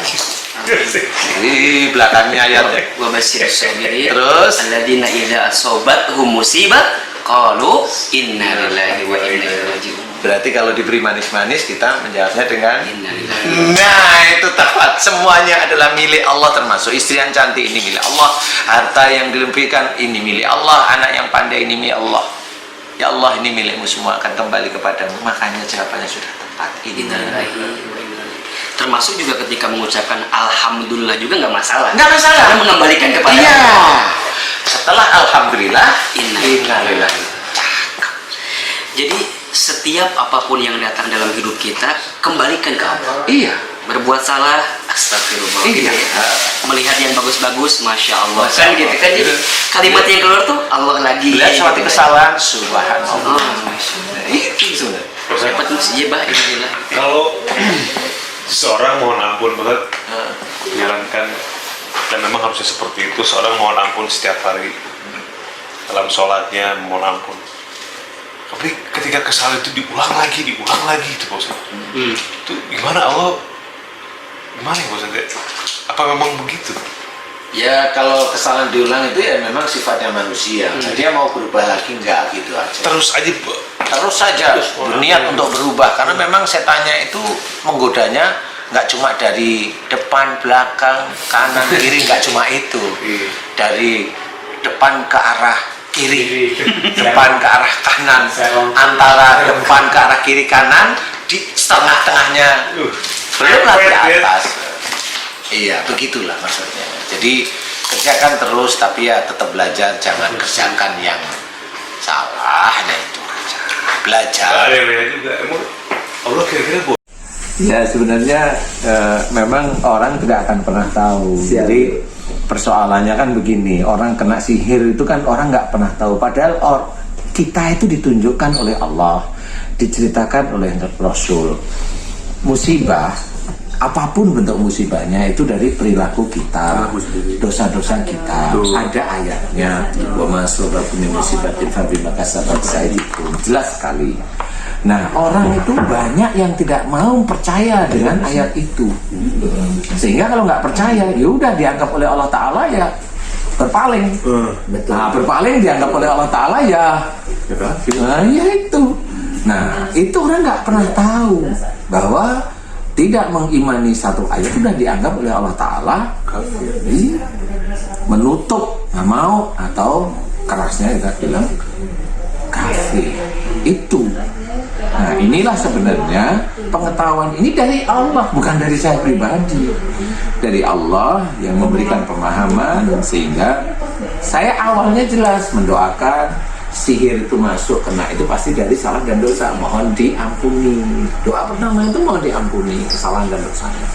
Di belakangnya ayat. Wa basyirus sabirin. Terus Alladzina idza asobathum musibah qalu inna lillahi wa inna ilaihi raji'un. berarti kalau diberi manis-manis kita menjawabnya dengan Inna lillahi. nah itu tepat. Semuanya adalah milik Allah, termasuk istri yang cantik ini milik Allah, harta yang dilebihkan ini milik Allah, anak yang pandai ini milik Allah. Ya Allah, ini milikmu semua akan kembali kepadamu. Makanya jawabannya sudah tepat. Inna lillahi wa inna ilaihi. Termasuk juga ketika mengucapkan alhamdulillah juga nggak masalah. Nggak masalah. Karena mengembalikan kepada Iya. Allah. Setelah alhamdulillah, Inna innalillahi. Jadi setiap apapun yang datang dalam hidup kita kembalikan ke Allah. Iya. Berbuat salah, astagfirullah. Iya. Gitu ya. Melihat yang bagus-bagus, masya Allah. Masya Kan Allah. gitu kan. Jadi kalimat yang keluar tuh Allah lagi. Lihat suatu Gitu. kesalahan, subhanallah. Oh, Itu sudah. dapat musibah inilah. Kalau seseorang mohon ampun banget menyarankan, dan memang harusnya seperti itu, seorang mohon ampun setiap hari dalam sholatnya, mohon ampun. Tapi ketika kesalahan itu diulang lagi itu Pak Ustadz. Itu gimana Allah? Gimana ya Pak Ustadz? Apa memang begitu? Ya kalau kesalahan diulang itu ya memang sifatnya manusia. Dia mau berubah lagi enggak gitu aja. Terus aja Terus saja berniat untuk berubah, karena memang setannya itu menggodanya nggak cuma dari depan, belakang, kanan, kiri, nggak cuma itu. Dari depan ke arah kiri, depan ke arah kanan, antara depan ke arah kiri kanan, di tengah-tengahnya, belum lagi atas. Iya, begitulah maksudnya. Jadi kerjakan terus, tapi ya tetap belajar, jangan kerjakan yang salah. Nah itu aja. Belajar. ada yang lain juga. Emang Allah kira-kira Ya sebenarnya memang orang tidak akan pernah tahu. Jadi persoalannya kan begini, orang kena sihir itu kan orang nggak pernah tahu. Padahal kita itu ditunjukkan oleh Allah, diceritakan oleh Rasul. Musibah, apapun bentuk musibahnya itu dari perilaku kita, dosa-dosa kita. Ada ayatnya, wa ma asabakum min musibatin fabima kasabat aydikum. Jelas sekali. Nah, orang itu banyak yang tidak mau percaya dengan ayat itu. Sehingga kalau nggak percaya, ya udah dianggap oleh Allah Ta'ala ya berpaling. Nah, berpaling dianggap oleh Allah Ta'ala ya ya itu. Nah, itu orang nggak pernah tahu bahwa tidak mengimani satu ayat sudah dianggap oleh Allah Ta'ala menutup, nggak mau, atau kerasnya kita bilang kafir. Itu. Nah, inilah sebenarnya pengetahuan ini dari Allah, bukan dari saya pribadi. Dari Allah yang memberikan pemahaman, sehingga saya awalnya jelas mendoakan sihir itu masuk, kena itu pasti dari salah dan dosa, mohon diampuni. Doa pertama itu mohon diampuni kesalahan dan dosanya.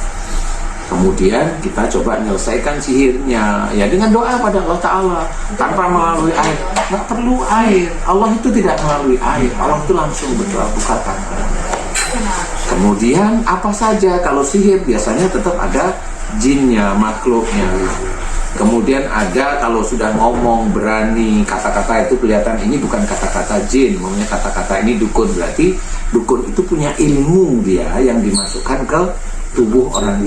Kemudian kita coba menyelesaikan sihirnya ya dengan doa pada Allah Ta'ala, tanpa melalui air. Nggak perlu air, Allah itu tidak melalui air, Allah itu langsung berdoa buka tangan. Kemudian apa saja, kalau sihir biasanya tetap ada jinnya, makhluknya. Kemudian ada, kalau sudah ngomong berani, kata-kata itu kelihatan ini bukan kata-kata jin, maunya kata-kata ini dukun. Berarti dukun itu punya ilmu dia yang dimasukkan ke tubuh orang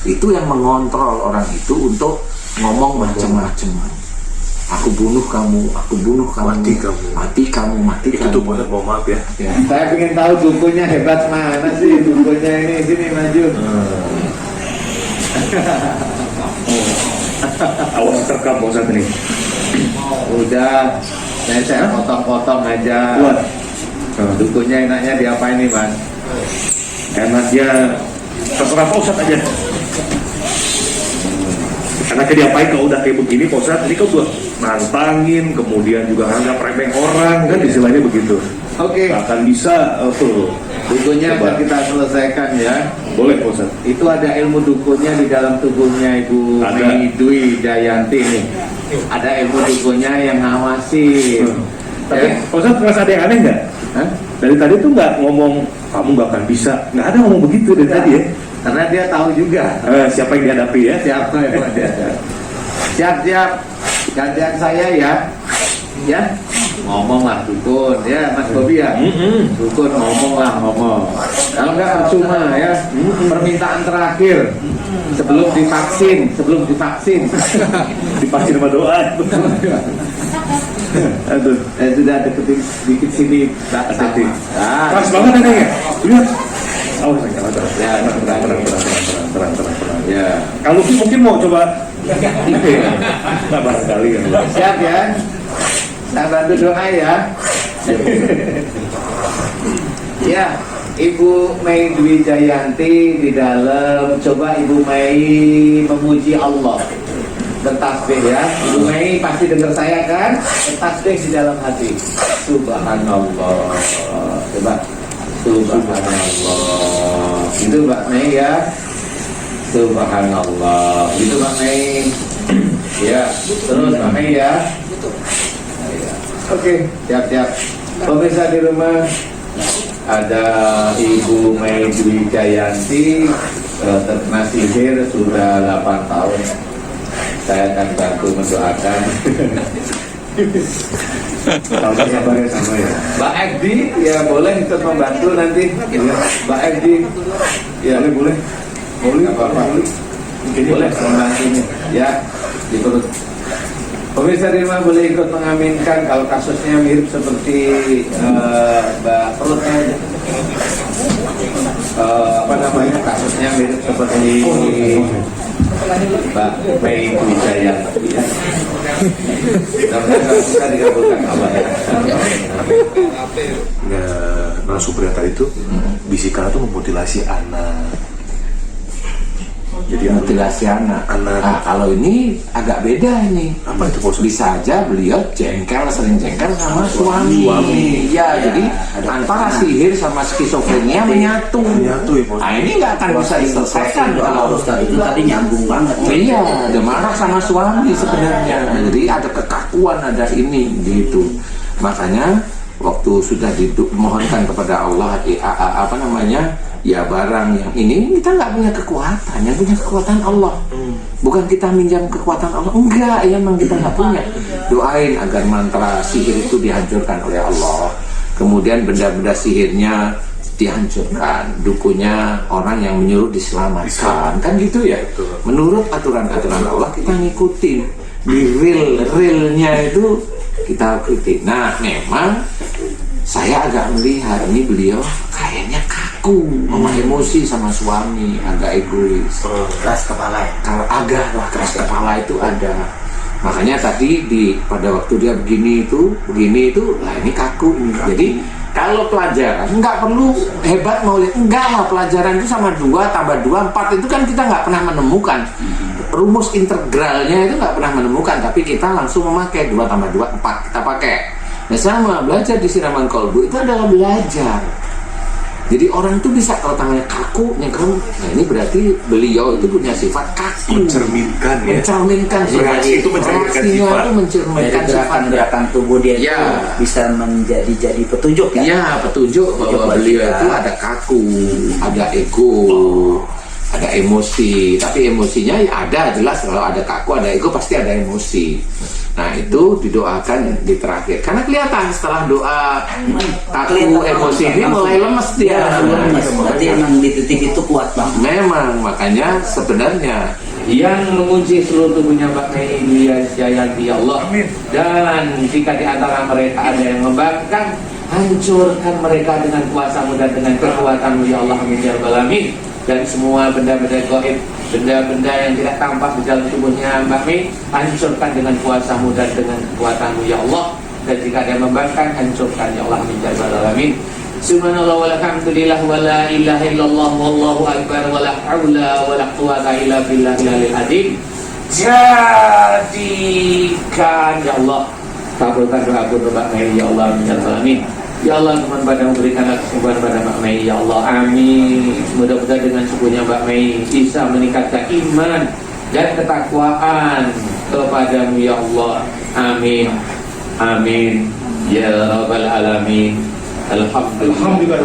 itu yang mengontrol orang itu untuk ngomong macam-macam. Aku bunuh kamu, mati kamu. itu mohon maaf ya. Saya ingin tahu dukunnya hebat mana sih, dukunnya ini sini maju. Awas terkam Pak Ustadz nih. Udah Saya potong-potong aja. Buat. Dukunnya enaknya diapain nih Mas? Enaknya terserah Pak Ustadz aja. Enaknya diapain kalau udah kayak begini Pak Ustadz? Ini kau buat nantangin, kemudian juga nganggap remeh orang, kan istilahnya begitu. Oke. Akan bisa, tuh. Dukunnya akan kita selesaikan ya. Boleh Pak Ustadz. Itu ada ilmu dukunnya di dalam tubuhnya Ibu Ada. Mei Dwi Jayanti nih. Ada ilmu dukunnya yang ngawasin. Tapi Ya. Pak Ustadz ngerasa ada yang aneh nggak? Hah? Dari tadi tuh nggak ngomong kamu nggak akan bisa, nggak ada ngomong begitu dari tadi ya. Karena dia tahu juga Siapa yang dihadapi ya? siapa yang dia. Siap-siap. Gantian saya ya. Ya. Ngomong lah dukun ya Mas Bobi ya. Dukun ngomong lah ngomong. Kalau nggak percuma ya. Permintaan terakhir sebelum divaksin. Dipaksin sama doa. Aduh. Sudah deketin sedikit sini. Hati-hati. Ah, Pas banget ini ya. Lihat. Oh, terang. Ya, Terang. ya. Kalau mungkin mau coba. Nah, barangkali kan. Siap ya. Saya bantu doa ya. Ya, Ibu Mei Dwi Jayanti di dalam, coba Ibu Mei memuji Allah. Bertasbih ya. Ibu Mei pasti dengar saya kan? Bertasbih di dalam hati. Subhanallah. Coba. Subhanallah. Itu Mbak Mei ya. Subhanallah. Itu Mbak Mei. Ya, terus Mbak Mei ya. Oke, siap-siap. Pemirsa di rumah, ada Ibu Mei Dwi Jayanti, terkena sihir sudah 8 tahun. Saya akan bantu mendoakan. Sabar ya. Mbak Egdi, ya boleh ikut membantu nanti. Mbak Egdi, ya boleh. Boleh membantu ya. Ikut. Pemirsa di rumah boleh ikut mengaminkan kalau kasusnya mirip seperti Mbak perutnya, kasusnya mirip seperti Mbak Mei Dwi Jayanti ya. Mudah-mudahan bisa dikabulkan Allah ya. Narasumber tadi itu bisikan itu memutilasi anak. Jadi Mutilasi anak. Nah, kalau ini agak beda ini. Apa itu Pak Ustadz? Bisa aja beliau sering jengkel sama suami. Ya, jadi antara sihir sama skizofrenia menyatu. Menyatu ya Pak Ustadz. Nah, ini nggak akan bisa diselesaikan kalau Ustadz itu tadi nyambung banget. Iya, udah marah sama suami sebenarnya. Jadi ada kekakuan, ada ini gitu. Makanya waktu sudah dimohonkan kepada Allah ya barang yang ini kita nggak punya kekuatan, yang punya kekuatan Allah. Bukan kita minjam kekuatan Allah, enggak, ya memang kita nggak punya. Doain agar mantra sihir itu dihancurkan oleh Allah. Kemudian benda-benda sihirnya dihancurkan, dukunya orang yang menyuruh diselamatkan, kan gitu ya. Menurut aturan-aturan Allah kita ngikutin, di realnya itu kita ikutin. Nah, memang saya agak melihat ini beliau kayaknya kaku, emosi sama suami, agak egois, Keras kepala. kalau agak lah keras kepala itu ada. Makanya tadi pada waktu dia begini itu, lah ini kaku ini. Jadi kalau pelajaran nggak perlu hebat mau lihat, enggak lah, pelajaran itu sama 2 tambah 2 4 itu kan kita nggak pernah menemukan rumus integralnya, itu nggak pernah menemukan, tapi kita langsung memakai 2 tambah 2 4 kita pakai. Nah, sama belajar di siraman kolbu itu adalah belajar. Jadi orang itu bisa kalau tangannya kaku, nyengkrem. Nah, ini berarti beliau itu punya sifat kaku. Mencerminkan ya. Mencerminkan Reaksi itu mencerminkan reaksinya sifat. itu mencerminkan Dari gerakan-gerakan tubuh dia Ya. itu bisa jadi petunjuk ya. Iya, petunjuk bahwa buat beliau kita. itu ada kaku, ada ego, ada emosi. Tapi emosinya ya ada, jelas kalau ada kaku, ada ego pasti ada emosi. Nah, itu didoakan di terakhir. Karena kelihatan setelah doa kaku, emosi ini mulai lemes dia. Berarti emang di titik itu kuat banget. Memang, makanya sebenarnya yang mengunci seluruh tubuhnya Mbak Mei Dwi Jayanti, ya Allah. Dan jika di antara mereka ada yang membangkang, hancurkan mereka dengan kuasa-Mu dan dengan kekuatan-Mu, ya Allah. Amin ya rabbal alamin. Dan semua benda-benda gaib, benda-benda yang tidak tampak di dalam tubuhnya Mbak Mei, hancurkan dengan kuasa-Mu dan dengan kekuatan-Mu, ya Allah. dan jika ada yang membangkang, hancurkan ya Allah min jabbal alamin. Subhanallah walhamdulillah wa la ilaha illallah wallahu akbar wa la haula wa la quwata illa billahil azim. Jadikan ya Allah, kabulkan doa Mbak Mei ya Allah min jabbal alamin. Ya Allah, mohon padamu berikanlah kesembuhan pada Mbak Mei ya Allah, amin. Mudah-mudahan dengan sembuhnya Mbak Mei bisa meningkatkan iman dan ketakwaan kepadamu ya Allah, amin, amin ya rabbal alamin. Alhamdulillah.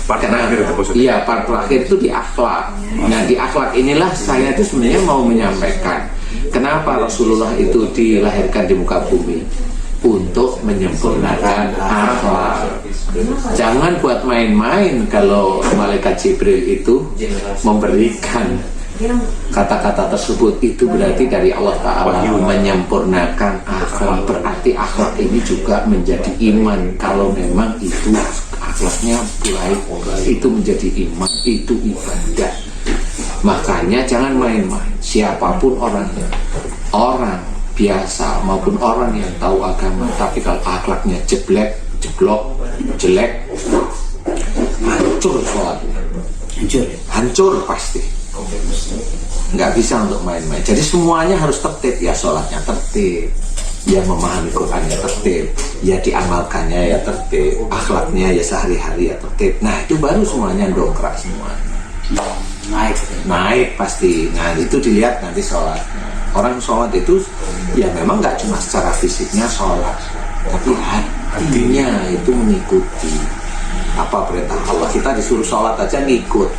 Karena iya, part terakhir itu di akhlak. Nah, di akhlak inilah saya itu sebenarnya mau menyampaikan kenapa Rasulullah itu dilahirkan di muka bumi, untuk menyempurnakan akhlak. Jangan buat main-main kalau malaikat Jibril itu memberikan kata-kata tersebut, itu berarti dari Allah Ta'ala menyempurnakan akhlak. Berarti akhlak ini juga menjadi iman. Kalau memang itu akhlaknya baik, itu menjadi iman, itu ibadah. Makanya jangan main-main. Siapapun orangnya, orang biasa maupun orang yang tahu agama, tapi kalau akhlaknya jeblok, jelek, hancur sholatnya, hancur pasti. Nggak bisa untuk main-main. Jadi semuanya harus tertib, ya sholatnya tertib, ya memahami Qurannya tertib, ya diamalkannya ya tertib, akhlaknya ya sehari-hari ya tertib. Nah itu baru semuanya dongkrak semua. Naik pasti. Nah itu dilihat nanti sholatnya. Orang sholat itu ya memang nggak cuma secara fisiknya sholat, tapi hatinya itu mengikuti apa perintah Allah. Kita disuruh sholat aja ngikut.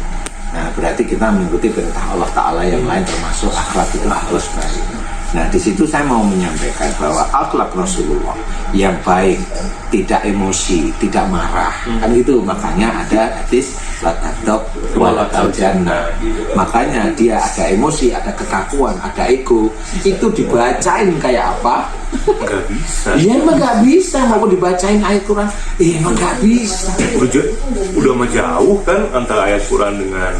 Nah berarti kita mengikuti perintah Allah Ta'ala yang lain, termasuk akhlak itu harus baik. Nah di situ saya mau menyampaikan bahwa akhlak Rasulullah yang baik, tidak emosi, tidak marah, kan gitu. Makanya ada hadis la tadab walakal jannah. Makanya dia ada emosi, ada kekakuan, ada ego, itu dibacain kayak apa? Nggak bisa. Iya emang nggak bisa, mau dibacain ayat Quran, emang nggak bisa. Udah mah jauh kan antara ayat Quran dengan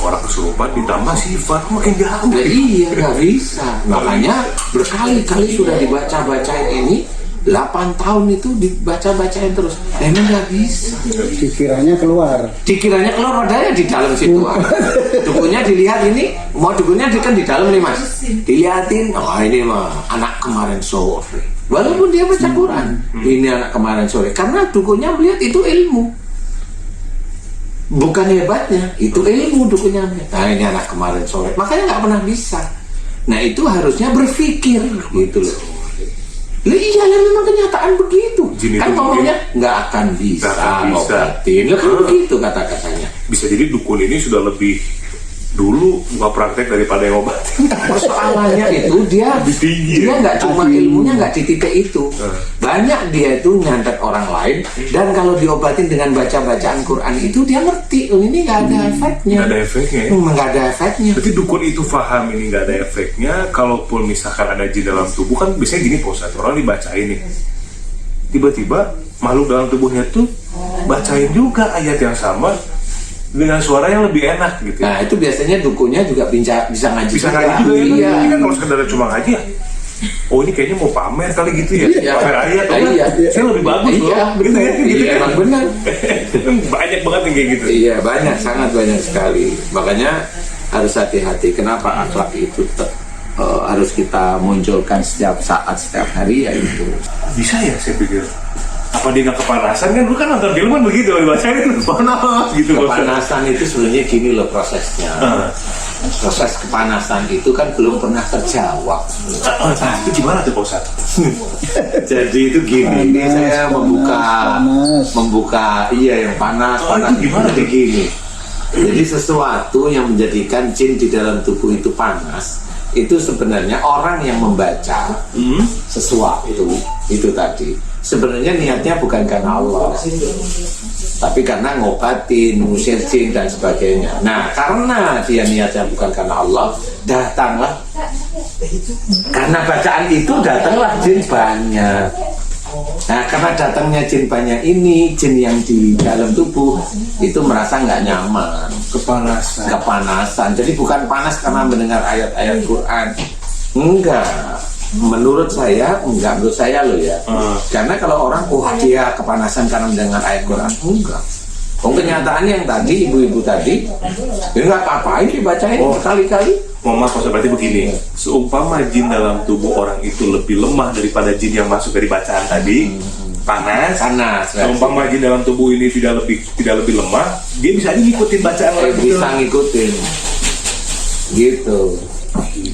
orang kesurupan, ditambah sifat makin jauh. Nah, iya nggak bisa. Makanya berkali-kali sudah dibaca-bacain ini, 8 tahun itu dibaca-bacain terus, emang nggak bisa. Dikiranya keluar padahal di dalam situ. Dukunya dilihat ini, mau dukunya kan di dalam nih mas, dilihatin, oh ini mah anak kemarin sore. Walaupun dia baca Quran, ini anak kemarin sore, karena dukunya melihat itu ilmu. Bukan hebatnya, itu ilmu dukunya. Nah ini anak kemarin sore, makanya nggak pernah bisa. Nah itu harusnya berpikir gitu loh. Lah iya lah, memang kenyataan begitu. Jin kan ngomongnya nggak akan bisa ngobatin. Lah kan begitu kata-katanya. Bisa jadi dukun ini sudah lebih dulu buka praktek daripada yang obatin. Persoalannya itu dia nggak cuma ilmunya nggak di titik itu, banyak dia itu nyantet orang lain, dan kalau diobatin dengan bacaan Quran itu dia ngerti, oh ini nggak ada efeknya. Nggak ada efeknya. Nggak ada efeknya. Berarti dukun itu paham ini nggak ada efeknya. Kalaupun misalkan ada jin dalam tubuh, kan biasanya gini Pak, orang dibacain nih, tiba-tiba makhluk dalam tubuhnya tuh bacain juga ayat yang sama dengan suara yang lebih enak gitu. Nah itu biasanya dukunnya juga bisa ngaji. Bisa ngaji juga ya. Iya. Ini kan kalau sekedar cuma ngaji ya. Oh ini kayaknya mau pamer kali gitu ya. Iya. Pamer ayat. Iya. Saya lebih bagus loh. Iya, Gitu ya. Gitu iya, ya. emang benar. Banyak banget yang kayak gitu. Iya banyak, sangat banyak sekali. Makanya harus hati-hati. Kenapa akhlak itu harus kita munculkan setiap saat, setiap hari, ya itu. Bisa ya saya pikir. Apa dia nggak kepanasan kan? Lu kan nonton film kan begitu, dibacain panas gitu. Kepanasan itu sebenarnya gini loh prosesnya. Proses kepanasan itu kan belum pernah terjawab. Itu gimana tuh Pak Ustadz? Jadi itu gini, ini saya membuka iya yang panas itu gimana itu gini. Jadi sesuatu yang menjadikan jin di dalam tubuh itu panas, itu sebenarnya orang yang membaca sesuatu itu tadi sebenarnya niatnya bukan karena Allah, tapi karena ngobatin, ngusir jin dan sebagainya. Nah karena dia niatnya bukan karena Allah, datanglah karena bacaan itu datanglah jin banyak. Nah karena datangnya jin banyak ini, jin yang di dalam tubuh itu merasa nggak nyaman, kepanasan. Jadi bukan panas karena mendengar ayat-ayat Quran, enggak. menurut saya loh ya. Karena kalau orang dia kepanasan karena mendengar ayat Quran, enggak. Kenyataannya yang tadi ibu-ibu tadi, ya nggak apa-apain dibacain kali-kali. Mama kok berarti begini, seumpama jin dalam tubuh orang itu lebih lemah daripada jin yang masuk dari bacaan tadi, panas. Seumpama jin dalam tubuh ini tidak lebih lemah, dia bisa ngikutin bacaan orang itu. Bisa ngikutin, gitu.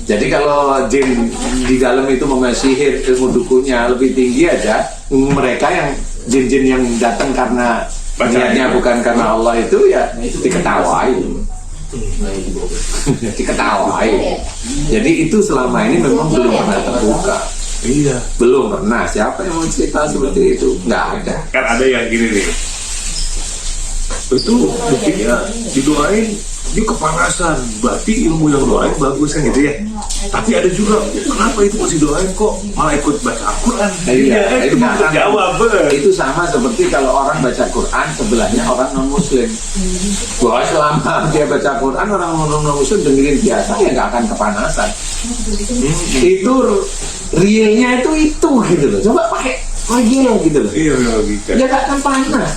Jadi kalau jin di dalam itu memesihir ilmu dukunnya lebih tinggi aja, mereka yang jin-jin yang datang karena niatnya bukan karena Allah itu ya diketawai. Jadi itu selama ini memang belum pernah terbuka. Iya. Belum pernah. Siapa yang mau cerita seperti itu? Nggak ada. Kan ada yang gini nih. Itu buktinya didoain, dia kepanasan. Berarti ilmu yang doain bagus kan gitu ya. Tapi ada juga, kenapa itu masih doain kok malah ikut baca Al-Quran? Iya, itu jawab. Itu sama seperti kalau orang baca Quran sebelahnya orang non-muslim. Bahwa selama dia baca Quran orang non-muslim dengerin biasa ya nggak akan kepanasan. Itu realnya itu gitu loh. Coba pakai real gitu loh. Iya, logika. Dia nggak akan panas.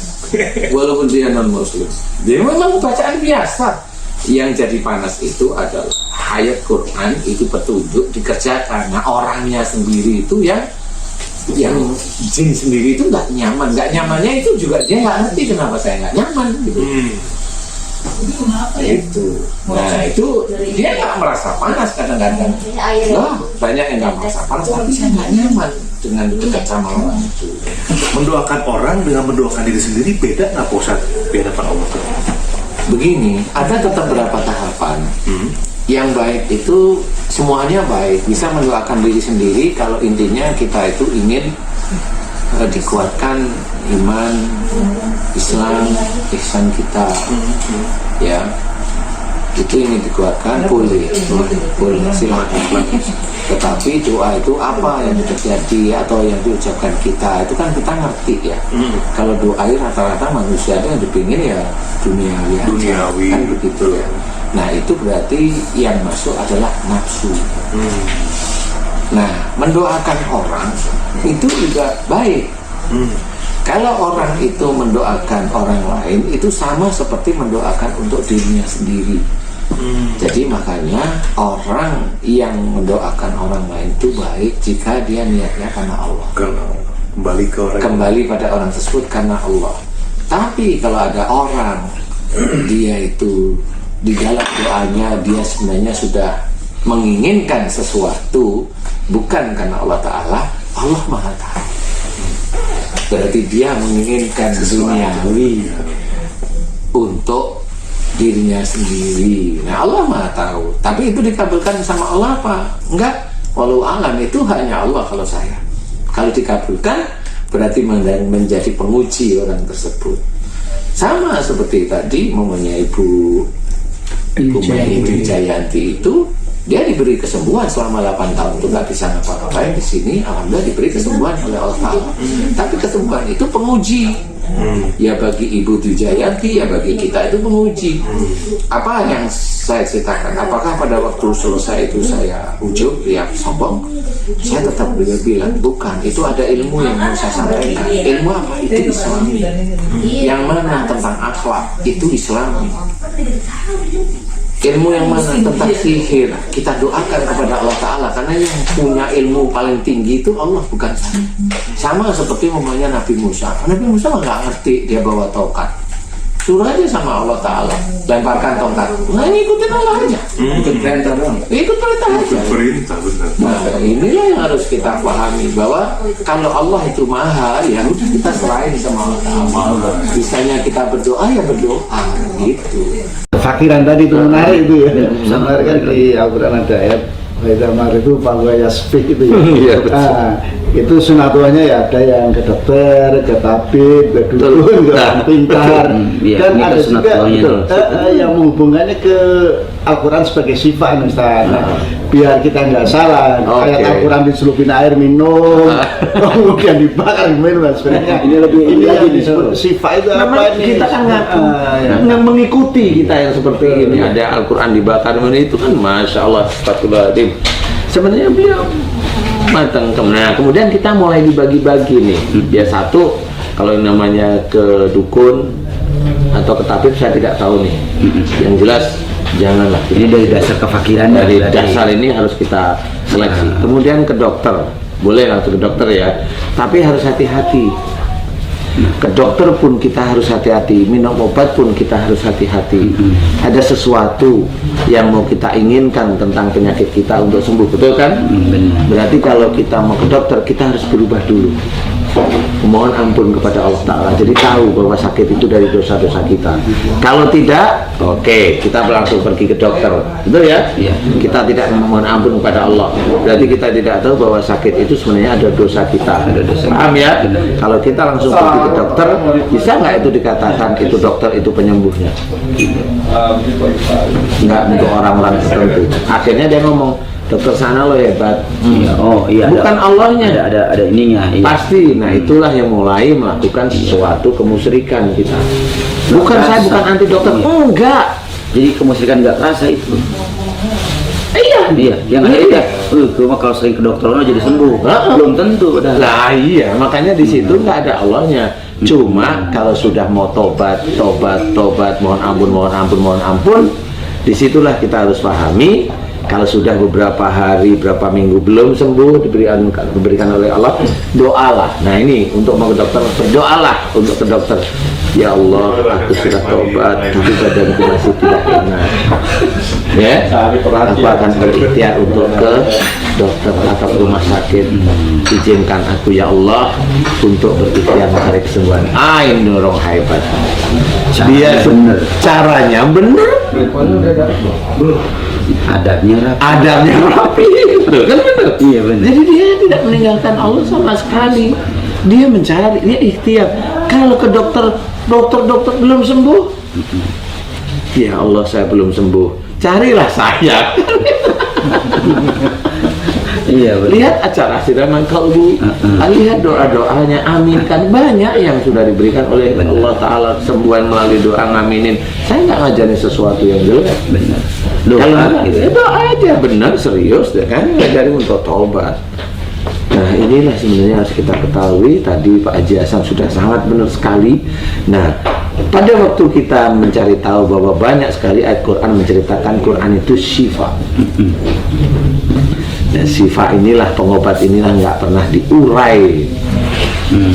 Walaupun dia non-muslim. Dia memang bacaan biasa. Yang jadi panas itu adalah ayat Quran itu petunjuk dikerjakan. Nah orangnya sendiri itu yang jin sendiri itu nggak nyamannya itu juga dia nggak ngerti kenapa saya nggak nyaman gitu. Nah itu dia nggak merasa panas kadang-kadang. Banyak yang nggak merasa panas tapi saya nggak nyaman dengan dekat sama orang itu. Mendoakan orang dengan mendoakan diri sendiri beda nggak Pak Ustadz di hadapan Allah? Begini, ada tetap beberapa tahapan. Yang baik itu semuanya baik, bisa mendoakan diri sendiri kalau intinya kita itu ingin dikuatkan iman, Islam, ihsan kita, ya itu ingin dikuatkan, boleh silakan. Tetapi doa itu apa yang terjadi atau yang diucapkan kita itu kan kita ngerti ya. Kalau doa rata-rata manusia itu yang dipingin ya duniawi kan begitu ya. Nah itu berarti yang masuk adalah nafsu. Nah mendoakan orang itu juga baik. Kalau orang itu mendoakan orang lain itu sama seperti mendoakan untuk dirinya sendiri. Jadi makanya orang yang mendoakan orang lain itu baik jika dia niatnya karena Allah. Kembali pada orang tersebut karena Allah. Tapi kalau ada orang dia itu di dalam doanya dia sebenarnya sudah menginginkan sesuatu bukan karena Allah Ta'ala, Allah Maha Tahu. Berarti dia menginginkan duniawi untuk dirinya sendiri. Nah Allah Maha Tahu. Tapi itu dikabulkan sama Allah apa? Enggak. Walau alam itu hanya Allah kalau saya. Kalau dikabulkan berarti menjadi penguji orang tersebut. Sama seperti tadi momennya Ibu Jayanti itu dia diberi kesembuhan selama 8 tahun itu nggak bisa ngapa-ngapain di sini. Alhamdulillah diberi kesembuhan oleh Allah Ta'ala. Tapi kesembuhan itu penguji. Ya bagi Ibu Jayanti, ya bagi kita itu penguji. Apa yang saya ceritakan? Apakah pada waktu selesai itu saya ujub, ya sombong? Saya tetap bilang bukan. Itu ada ilmu yang mau saya sampaikan. Ilmu apa? Itu Islami. Yang mana tentang akhlak itu Islami. Ilmu yang mana tentang sihir kita doakan kepada Allah Ta'ala, karena yang punya ilmu paling tinggi itu Allah, bukan saya. Sama seperti umumnya Nabi Musa nggak ngerti, dia bawa tongkat, suruh aja sama Allah Ta'ala lemparkan tongkat, nah ikutin Allah aja, ikut perintah dong, ikut perintah aja. Nah inilah yang harus kita pahami, bahwa kalau Allah itu maha, ya udah kita serahin sama Allah Ta'ala. Bisanya kita berdoa ya berdoa gitu. Fakiran tadi itu menarik itu ya. Menarik kan di Al-Quran ada ayat Faidamar itu bahwa yasfik itu ya. Itu sunatuannya ya ada yang ke dokter, ke tabib, ke dukun, ke orang pintar. Dan ada juga yang menghubungannya ke Al-Quran sebagai sifat, Ustaz. Biar kita nggak salah, ayat Al-Quran dicelupin air minum, kemudian dibakar minum, sebenarnya ini yang disebut sifat itu apa ini? Kita kan nggak mengikuti kita yang seperti ini. Ada Al-Quran dibakar minum itu kan, masya Allah, astagfirullahaladzim. Sebenarnya beliau matang. Nah, kemudian kita mulai dibagi-bagi nih. Ya satu, kalau yang namanya ke dukun atau ke tabib saya tidak tahu nih. Yang jelas janganlah. Ini dari dasar kefakiran. Dari dasar ini harus kita seleksi. Kemudian ke dokter, boleh langsung ke dokter ya. Tapi harus hati-hati. Ke dokter pun kita harus hati-hati, minum obat pun kita harus hati-hati. Ada sesuatu yang mau kita inginkan tentang penyakit kita untuk sembuh, betul kan? Berarti kalau kita mau ke dokter, kita harus berubah dulu, mohon ampun kepada Allah Ta'ala. Jadi tahu bahwa sakit itu dari dosa-dosa kita. Kalau tidak, oke, kita langsung pergi ke dokter, betul ya? Kita tidak mohon ampun kepada Allah, berarti kita tidak tahu bahwa sakit itu sebenarnya ada dosa kita. Paham ya? Kalau kita langsung pergi ke dokter, bisa nggak itu dikatakan itu dokter itu penyembuhnya? Nggak, untuk orang-orang tertentu. Akhirnya dia ngomong, dokter sana lo hebat. Bukan Allahnya. Ada ininya. Pasti. Nah, itulah yang mulai melakukan sesuatu kemusyrikan kita. Bukan saya bukan anti dokter. Enggak. Jadi kemusyrikan nggak kerasa itu. Iya. Yang akhirnya, cuma kalau sering ke dokter jadi sembuh. Belum tentu. Lah iya, makanya di situ nggak ada Allahnya. Cuma kalau sudah mau tobat, mohon ampun, disitulah kita harus pahami. Kalau sudah beberapa hari, berapa minggu belum sembuh, diberikan oleh Allah, doalah. Nah ini untuk mau ke dokter, berdoalah untuk ke dokter. Ya Allah, aku sudah tobat, tapi badanku masih tidak enak. Ya, aku akan berikhtiar untuk ke dokter atau ke rumah sakit. Izinkan aku ya Allah untuk berikhtiar mencari kesembuhan. Ini orang hebat. Dia benar, caranya benar. Adabnya rapi. Kan benar? Iya benar. Jadi dia tidak meninggalkan Allah sama sekali. Dia mencari, dia ikhtiar. Kalau ke dokter belum sembuh, ya Allah saya belum sembuh, carilah saya. Iya, lihat acara Siraman Kalbu, lihat doa-doanya, aminkan. Banyak yang sudah diberikan oleh Allah Ta'ala kesembuhan melalui doa, ngaminin. Saya nggak ngajarin sesuatu yang jelek. Benar. Kalau gitu, doa aja, benar, serius deh kan, ngajarin untuk taubat. Nah inilah sebenarnya harus kita ketahui. Tadi Pak Haji Hasan sudah sangat benar sekali. Nah pada waktu kita mencari tahu bahwa banyak sekali ayat Quran menceritakan Quran itu syifa. Dan syifa inilah, pengobat inilah nggak pernah diurai.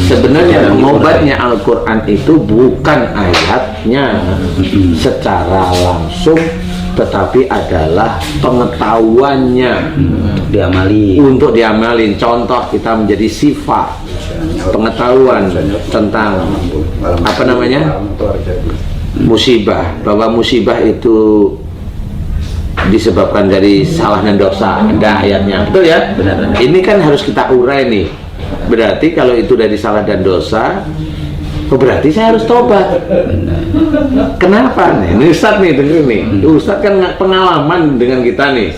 Sebenarnya pengobatnya Al-Quran itu bukan ayatnya secara langsung, tetapi adalah pengetahuannya untuk diamalin. Contoh, kita menjadi sifat pengetahuan tentang apa namanya musibah, bahwa musibah itu disebabkan dari salah dan dosa, ada ayatnya, betul ya? Benar. Ini kan harus kita urai nih. Berarti kalau itu dari salah dan dosa, berarti saya harus tobat. Kenapa nih? Ini Ustadz nih, denger nih. Ustadz kan pengalaman dengan kita nih.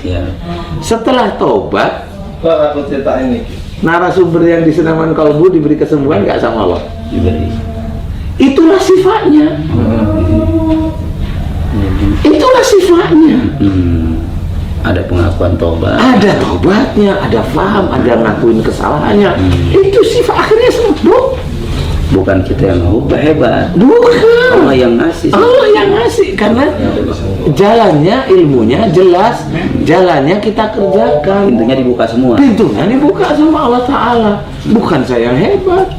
Setelah tobat, aku cerita ini. Narasumber yang di Siraman Kalbu diberi kesembuhan nggak sama Allah? Itulah sifatnya. Itulah sifatnya. Ada pengakuan tobat, ada tobatnya, ada paham, ada ngakuin kesalahannya. Itu sifat, akhirnya sembuh. Bukan kita yang hebat, bukan Allah yang ngasih. Allah yang ngasih, karena jalannya, ilmunya jelas, jalannya kita kerjakan. Pintunya dibuka semua. Pintunya dibuka sama Allah Ta'ala. Bukan saya yang hebat.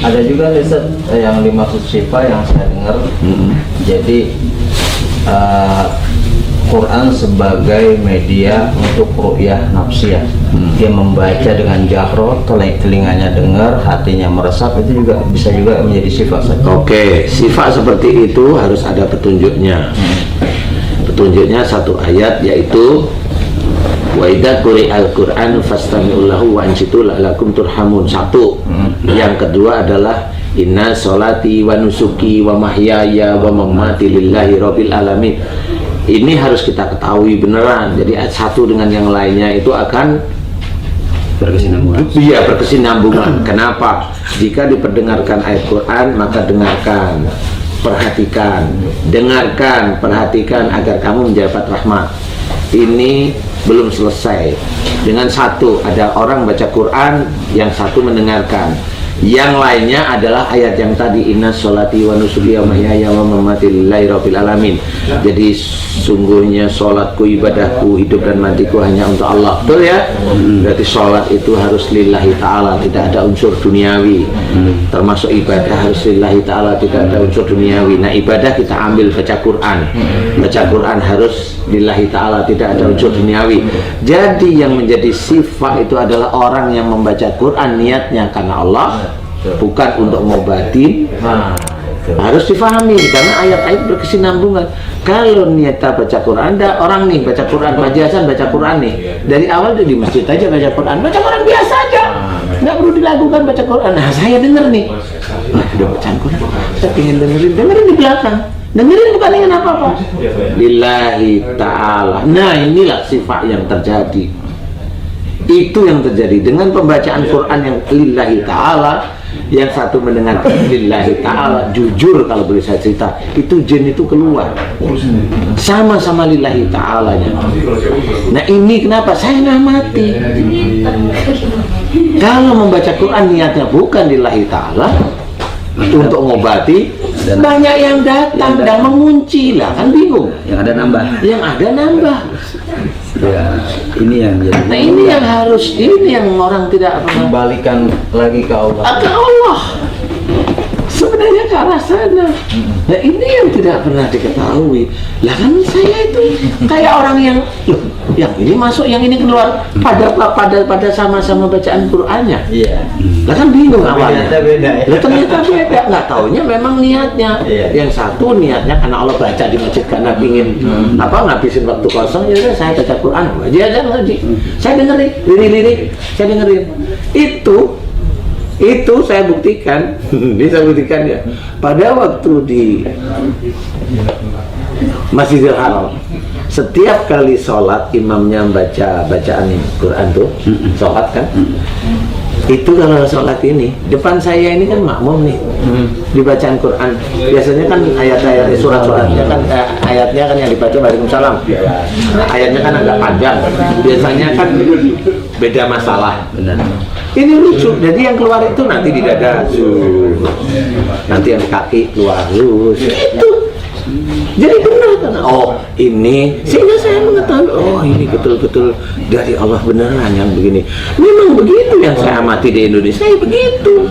Ada juga riset yang dimaksud syifa yang saya dengar. Jadi Quran sebagai media untuk ru'yah nafsiyah. Dia membaca dengan jahro, telinganya dengar, hatinya meresap, itu juga bisa juga menjadi sifat. Oke, sifat seperti itu harus ada petunjuknya. Petunjuknya satu ayat, yaitu wa idza quri'al Qur'an fastami'u lahu wa ansitu la'allakum turhamun. Satu. Yang kedua adalah inna sholati wa nusuki wa mahyaya wa mamati lillahi rabbil alamin. Ini harus kita ketahui beneran. Jadi satu dengan yang lainnya itu akan berkesinambungan. Iya, berkesinambungan. Kenapa? Jika diperdengarkan ayat Quran, maka dengarkan, perhatikan, dengarkan, perhatikan agar kamu mendapat rahmat. Ini belum selesai. Dengan satu, ada orang baca Quran, yang satu mendengarkan. Yang lainnya adalah ayat yang tadi, inna sholati wa nusuki wa mahyaya wa mamati lillahi rabbil alamin. Jadi sungguhnya sholatku, ibadahku, hidup dan matiku hanya untuk Allah. Betul ya? Berarti sholat itu harus lillahi ta'ala, tidak ada unsur duniawi. Termasuk ibadah harus lillahi ta'ala, tidak ada unsur duniawi. Nah, ibadah kita ambil baca Quran. Baca Quran harus lillahi ta'ala, tidak ada unsur duniawi. Jadi yang menjadi sifat itu adalah orang yang membaca Quran niatnya karena Allah, bukan untuk ngobatin. Harus difahami karena ayat-ayat berkesinambungan. Kalau niatnya baca Quran, ada orang nih baca Quran, Pak Hasan baca Quran nih, dari awal dia di masjid aja baca Quran biasa aja, nggak perlu dilakukan baca Quran. Nah, saya denger nih, wah udah bacaan Quran, saya ingin dengerin di belakang, dengerin bukan dengan apa-apa, lillahi ta'ala. Nah, inilah sifat yang terjadi. Itu yang terjadi dengan pembacaan Quran yang lillahi ta'ala, yang satu mendengar lillahi ta'ala. Jujur kalau boleh saya cerita, itu jin itu keluar sama-sama lillahi ta'alanya. Nah, ini kenapa saya nggak mati. Kalau membaca Quran niatnya bukan lillahi ta'ala, untuk ngobati, banyak yang datang dan mengunci lah, kan bingung. Yang ada nambah. Yang ada nambah. Ya, ini yang jadi. Nah, ini yang harus, ini yang orang tidak pernah Kembalikan lagi ke Allah. ke Allah. Sebenarnya ke arah sana. Nah, ini yang tidak pernah diketahui. Lah kan saya itu kayak orang yang, loh, yang ini masuk, yang ini keluar, pada sama-sama bacaan Qur'annya. Iya. Lah kan bingung awalnya. Ternyata beda ya. Lah ternyata beda, nggak taunya memang niatnya. Yang satu niatnya karena Allah, baca di masjid karena pingin ngabisin waktu kosong, ya udah saya baca Quran aja ngaji. Saya dengerin, lirik-lirik, saya dengerin. Itu saya buktikan, ini saya buktikan ya. Pada waktu di Masjidil Haram, setiap kali sholat imamnya baca bacaan Quran tuh, sholat kan. Itu kalau sholat ini, depan saya ini kan makmum nih, dibacaan Quran. Biasanya kan ayat-ayat, surat-suratnya kan, ayatnya kan yang dibaca Waalaikumsalam. Ayatnya kan agak panjang. Biasanya kan beda masalah. Benar. Ini lucu. Jadi yang keluar itu nanti di dada, nanti yang di kaki keluar, gitu. Jadi benar kan? Oh, ini sehingga saya mengetahui, oh ini betul-betul dari Allah beneran yang begini. Memang begitu yang saya amati di Indonesia, begitu.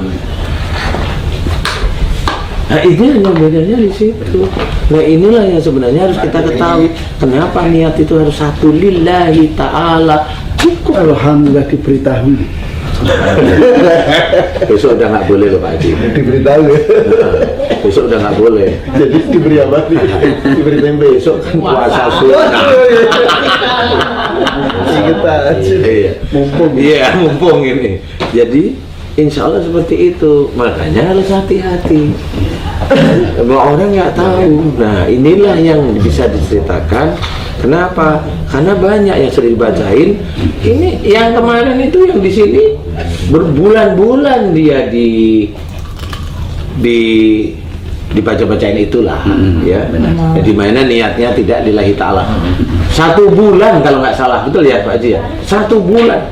Nah, ini hanya bedanya di situ. Nah, inilah yang sebenarnya harus kita ketahui. Kenapa niat itu harus satu, lillahi ta'ala. Cukup. Alhamdulillah diberitahu. Besok udah nggak boleh loh Pak Haji. Diberitahu ya. Besok udah nggak boleh. Jadi diberi apa nih? Diberi tempe. Besok kan puasa sunnah. Kita mumpung. Iya, mumpung ini. Jadi insya Allah seperti itu. Makanya harus hati-hati. Bahwa orang nggak tahu. Nah, inilah yang bisa diceritakan. Kenapa? Karena banyak yang sering dibacain. Ini yang kemarin itu yang di sini berbulan-bulan dia dibaca-bacain itulah, ya. Jadi mana niatnya tidak lillahi ta'ala. 1 bulan kalau nggak salah, betul ya Pak Haji ya? 1 bulan.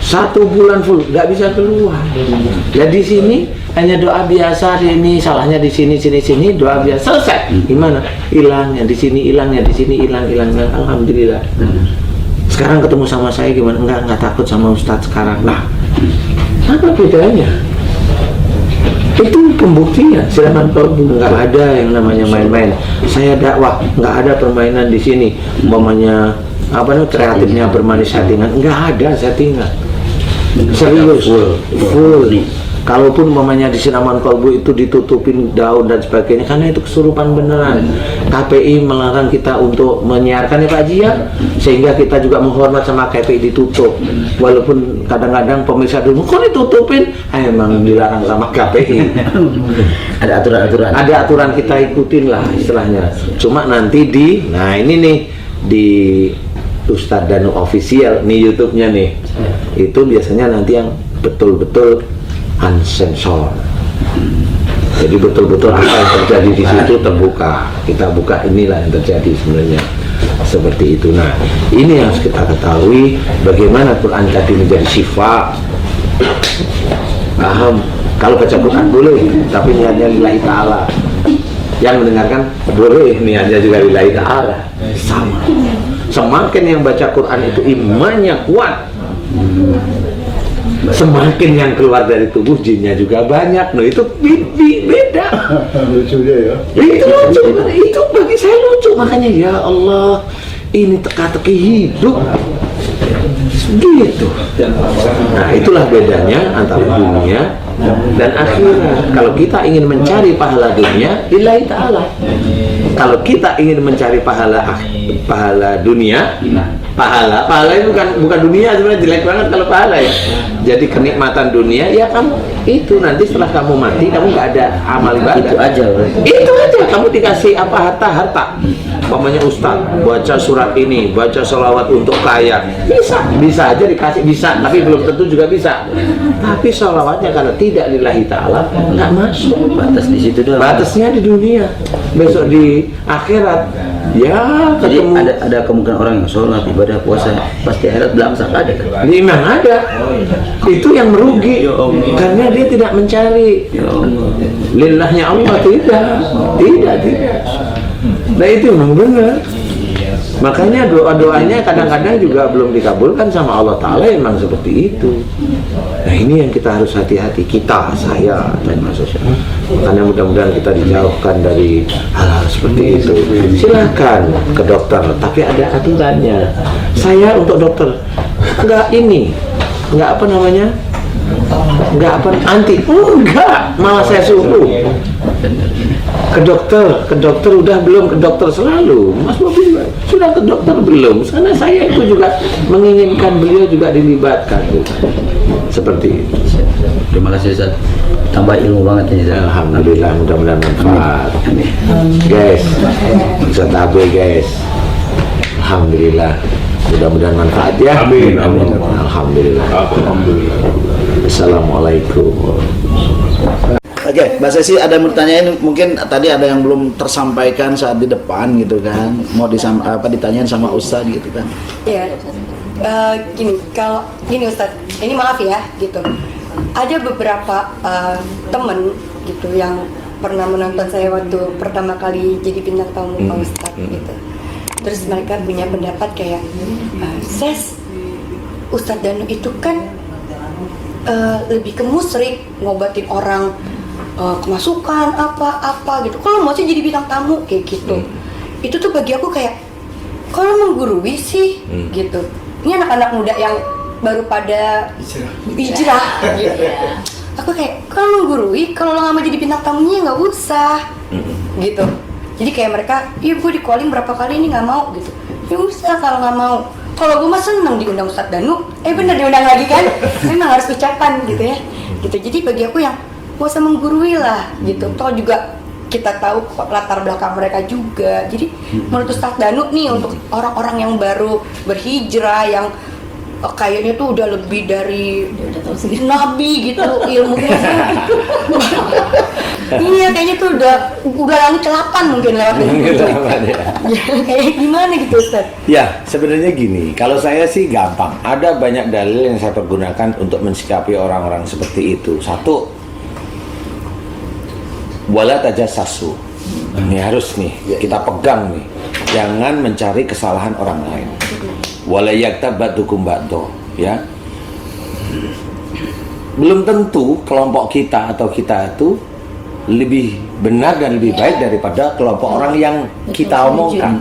1 bulan full, nggak bisa keluar. Ya di sini hanya doa biasa, ini salahnya di sini, doa biasa, selesai. Gimana? Hilang, yang di sini hilang, yang di sini hilang. Alhamdulillah. Sekarang ketemu sama saya gimana? Enggak takut sama Ustadz sekarang. Nah, apa bedanya? Itu pembuktian. Silakan kalau nggak ada yang namanya main-main. Saya dakwah, nggak ada permainan di sini. Umpamanya kreatifnya bermanis settingan, nggak ada settingan. Serius, full. Kalaupun mamanya di siraman kolbu itu ditutupin daun dan sebagainya, karena itu kesurupan beneran. KPI melarang kita untuk menyiarkan ya Pak Haji ya, sehingga kita juga menghormat sama KPI ditutup. Walaupun kadang-kadang pemirsa dulu, kok ditutupin? Emang dilarang sama KPI. Ada aturan-aturan. Ada aturan, kita ikutin lah istilahnya. Cuma nanti nah ini nih di Ustadz Danu Official nih YouTube-nya nih, itu biasanya nanti yang betul-betul unsensor. Jadi betul-betul apa yang terjadi di situ terbuka. Kita buka, inilah yang terjadi sebenarnya. seperti itu. Nah, ini yang harus kita ketahui, bagaimana Quran tadi menjadi syifa. Paham? Kalau baca Quran boleh, tapi niatnya lillahi ta'ala. Yang mendengarkan boleh, niatnya juga lillahi ta'ala. Sama. Semakin yang baca Quran itu imannya kuat, semakin yang keluar dari tubuh jinnya juga banyak. Nah itu beda. Lucunya ya. Itu lucu, itu bagi saya lucu. Makanya ya Allah, ini teka-teki hidup gitu. Nah itulah bedanya antara dunia dan akhirat. Kalau kita ingin mencari pahala dunia, lillahi ta'ala. Kalau kita ingin mencari pahala dunia, pahala itu bukan dunia, sebenarnya jelek banget kalau pahala ya. Jadi kenikmatan dunia ya kamu itu nanti setelah kamu mati kamu nggak ada amal ibadah. Itu aja kamu dikasih apa harta. Umpamanya ustaz baca surat ini, baca sholawat untuk kaya, bisa aja dikasih, bisa, tapi belum tentu juga bisa. Tapi sholawatnya karena tidak lillahi ta'ala nggak masuk. Batas di situ doang. Batasnya di dunia. Besok di akhirat ya ketemu. Jadi ada kemungkinan orang yang sholat, ibadah, puasa pasti akhirat belangsak, ada kan? Memang ada. Itu yang merugi karena dia tidak mencari lillahnya Allah. Tidak. Nah itu memang benar. Makanya doa-doanya kadang-kadang juga belum dikabulkan sama Allah Ta'ala, emang seperti itu. Nah ini yang kita harus hati-hati, saya dan maksudnya. Makanya mudah-mudahan kita dijauhkan dari hal-hal seperti itu. Silakan ke dokter, tapi ada aturannya. Saya untuk dokter enggak malah saya suruh ke dokter udah belum ke dokter selalu. Mas Bobi sudah ke dokter belum? Karena saya itu juga menginginkan beliau juga dilibatkan seperti itu. Terima kasih Ustaz, tambah ilmu banget ini. Alhamdulillah, mudah-mudahan manfaat. Guys, Ustaz Abe guys, alhamdulillah, mudah-mudahan manfaat ya. Amin. Alhamdulillah. Assalamualaikum. Oke, Mbak Sesi ada yang bertanyain, mungkin tadi ada yang belum tersampaikan saat di depan gitu kan, mau ditanyain sama Ustadz gitu kan. Iya, gini Ustadz, ini maaf ya gitu. Ada beberapa temen gitu yang pernah menonton saya waktu pertama kali jadi bintang tamu Pak Ustadz gitu. Terus mereka punya pendapat kayak, Ses, Ustadz Danu itu kan lebih ke musyrik, ngobatin orang kemasukan apa gitu. Kalau mau sih jadi bintang tamu kayak gitu. Itu tuh bagi aku kayak kalau menggurui sih gitu. Ini anak-anak muda yang baru pada hijrah gitu. Aku kayak kalau menggurui, kalau lo nggak mau jadi bintang tamunya nggak usah gitu. Jadi kayak mereka, iya gue di calling berapa kali ini nggak mau gitu. Ya usah kalau nggak mau. Kalau gue mah seneng diundang Ustadz Danu, bener diundang lagi kan? Memang harus ucapan gitu ya. Gitu. Jadi bagi aku yang gak usah menggurui lah gitu. Toh juga kita tahu latar belakang mereka juga. Jadi menurut Ustadz Danu nih untuk orang-orang yang baru berhijrah, yang kayaknya tuh udah lebih dari nabi gitu ilmunya gitu. Iya kayaknya tuh udah langit ke-8 mungkin lewat gitu. Kayak gimana gitu Ustaz? Ya sebenarnya gini, kalau saya sih gampang. Ada banyak dalil yang saya pergunakan untuk mensikapi orang-orang seperti itu. Satu, wala tajassasu. Ini harus nih kita pegang nih. Jangan mencari kesalahan orang lain. Wala yaktab ba'dukum ba'do, ya. Belum tentu kelompok kita atau kita itu lebih benar dan lebih baik daripada kelompok orang yang kita omongkan.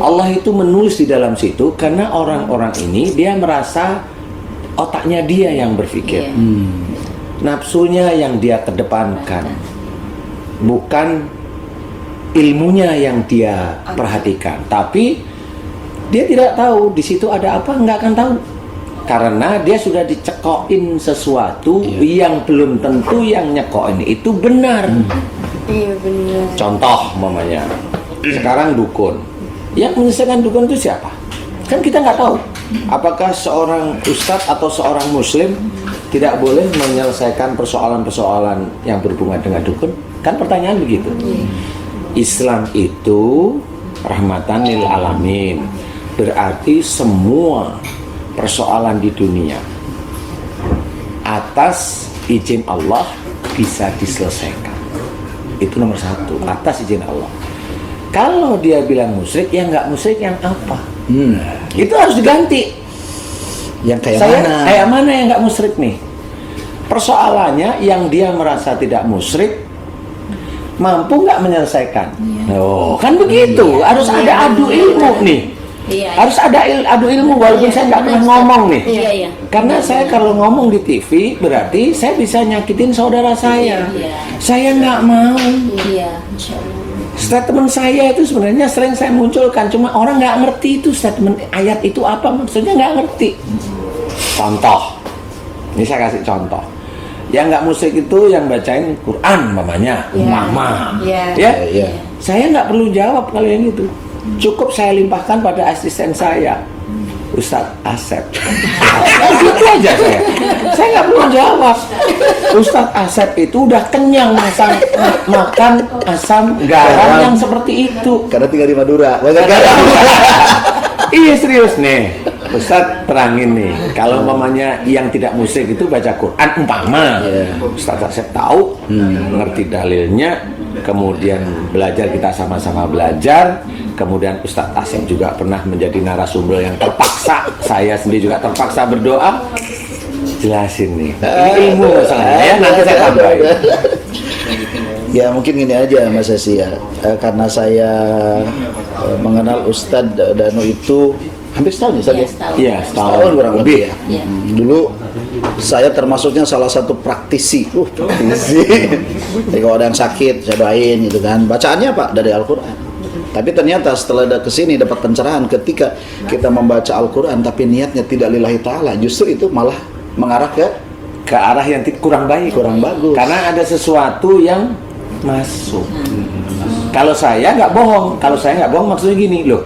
Allah itu menulis di dalam situ karena orang-orang ini dia merasa otaknya dia yang berpikir, nafsunya yang dia kedepankan, bukan ilmunya yang dia perhatikan. Tapi dia tidak tahu di situ ada apa, nggak akan tahu karena dia sudah dicekokin sesuatu yang belum tentu yang nyekokin itu benar. Iya benar. Contoh mamanya sekarang dukun, yang menyelesaikan dukun itu siapa? Kan kita nggak tahu apakah seorang ustadz atau seorang muslim tidak boleh menyelesaikan persoalan-persoalan yang berhubungan dengan dukun. Kan pertanyaan begitu. Islam itu rahmatan lil alamin. Berarti semua persoalan di dunia atas izin Allah bisa diselesaikan. Itu nomor satu, atas izin Allah. Kalau dia bilang musyrik, ya nggak musyrik yang apa? Itu harus diganti. Yang Kayak mana yang nggak musyrik nih? Persoalannya yang dia merasa tidak musyrik, mampu nggak menyelesaikan? Oh, kan begitu. Harus ada adu ilmu nih. Harus ada adu ilmu, walaupun saya nggak pernah ngomong nih. Karena saya kalau ngomong di TV berarti saya bisa nyakitin saudara saya. Saya nggak mau. Statement saya itu sebenarnya sering saya munculkan, cuma orang nggak ngerti itu statement ayat itu apa maksudnya, nggak ngerti. Contoh, ini saya kasih contoh. Yang nggak musyrik itu yang bacain Quran, mamanya, ya. Saya nggak perlu jawab kalau yang itu. Cukup saya limpahkan pada asisten saya, Ustadz Asep. Gitu aja saya. Saya nggak perlu jawab. Ustadz Asep itu udah kenyang makan asam garam yang seperti itu. Karena tinggal di Madura, banyak garam. Iya serius nih, Ustadz terangin nih. Kalau umpamanya yang tidak musyrik itu baca Quran umpama, Ustadz Asep tahu, ngerti dalilnya, kemudian belajar, kita sama-sama belajar. Kemudian Ustadz Asep juga pernah menjadi narasumber yang terpaksa, saya sendiri juga terpaksa berdoa. Jelasin nih, ini ilmu masalahnya ya, nanti saya tambahin. Ya mungkin gini aja Mas Esi ya, karena saya mengenal Ustadz Danu itu hampir setahun ya, Iya, setahun kurang lebih ya. Dulu saya termasuknya salah satu praktisi. Jadi kalau ada yang sakit saya doain gitu kan. Bacaannya Pak dari Al-Quran. Tapi ternyata setelah kesini dapat pencerahan, ketika kita membaca Al-Quran tapi niatnya tidak lillahi ta'ala, justru itu malah mengarah ke arah yang kurang baik, kurang bagus. Karena ada sesuatu yang masuk. Kalau saya nggak bohong, maksudnya gini loh,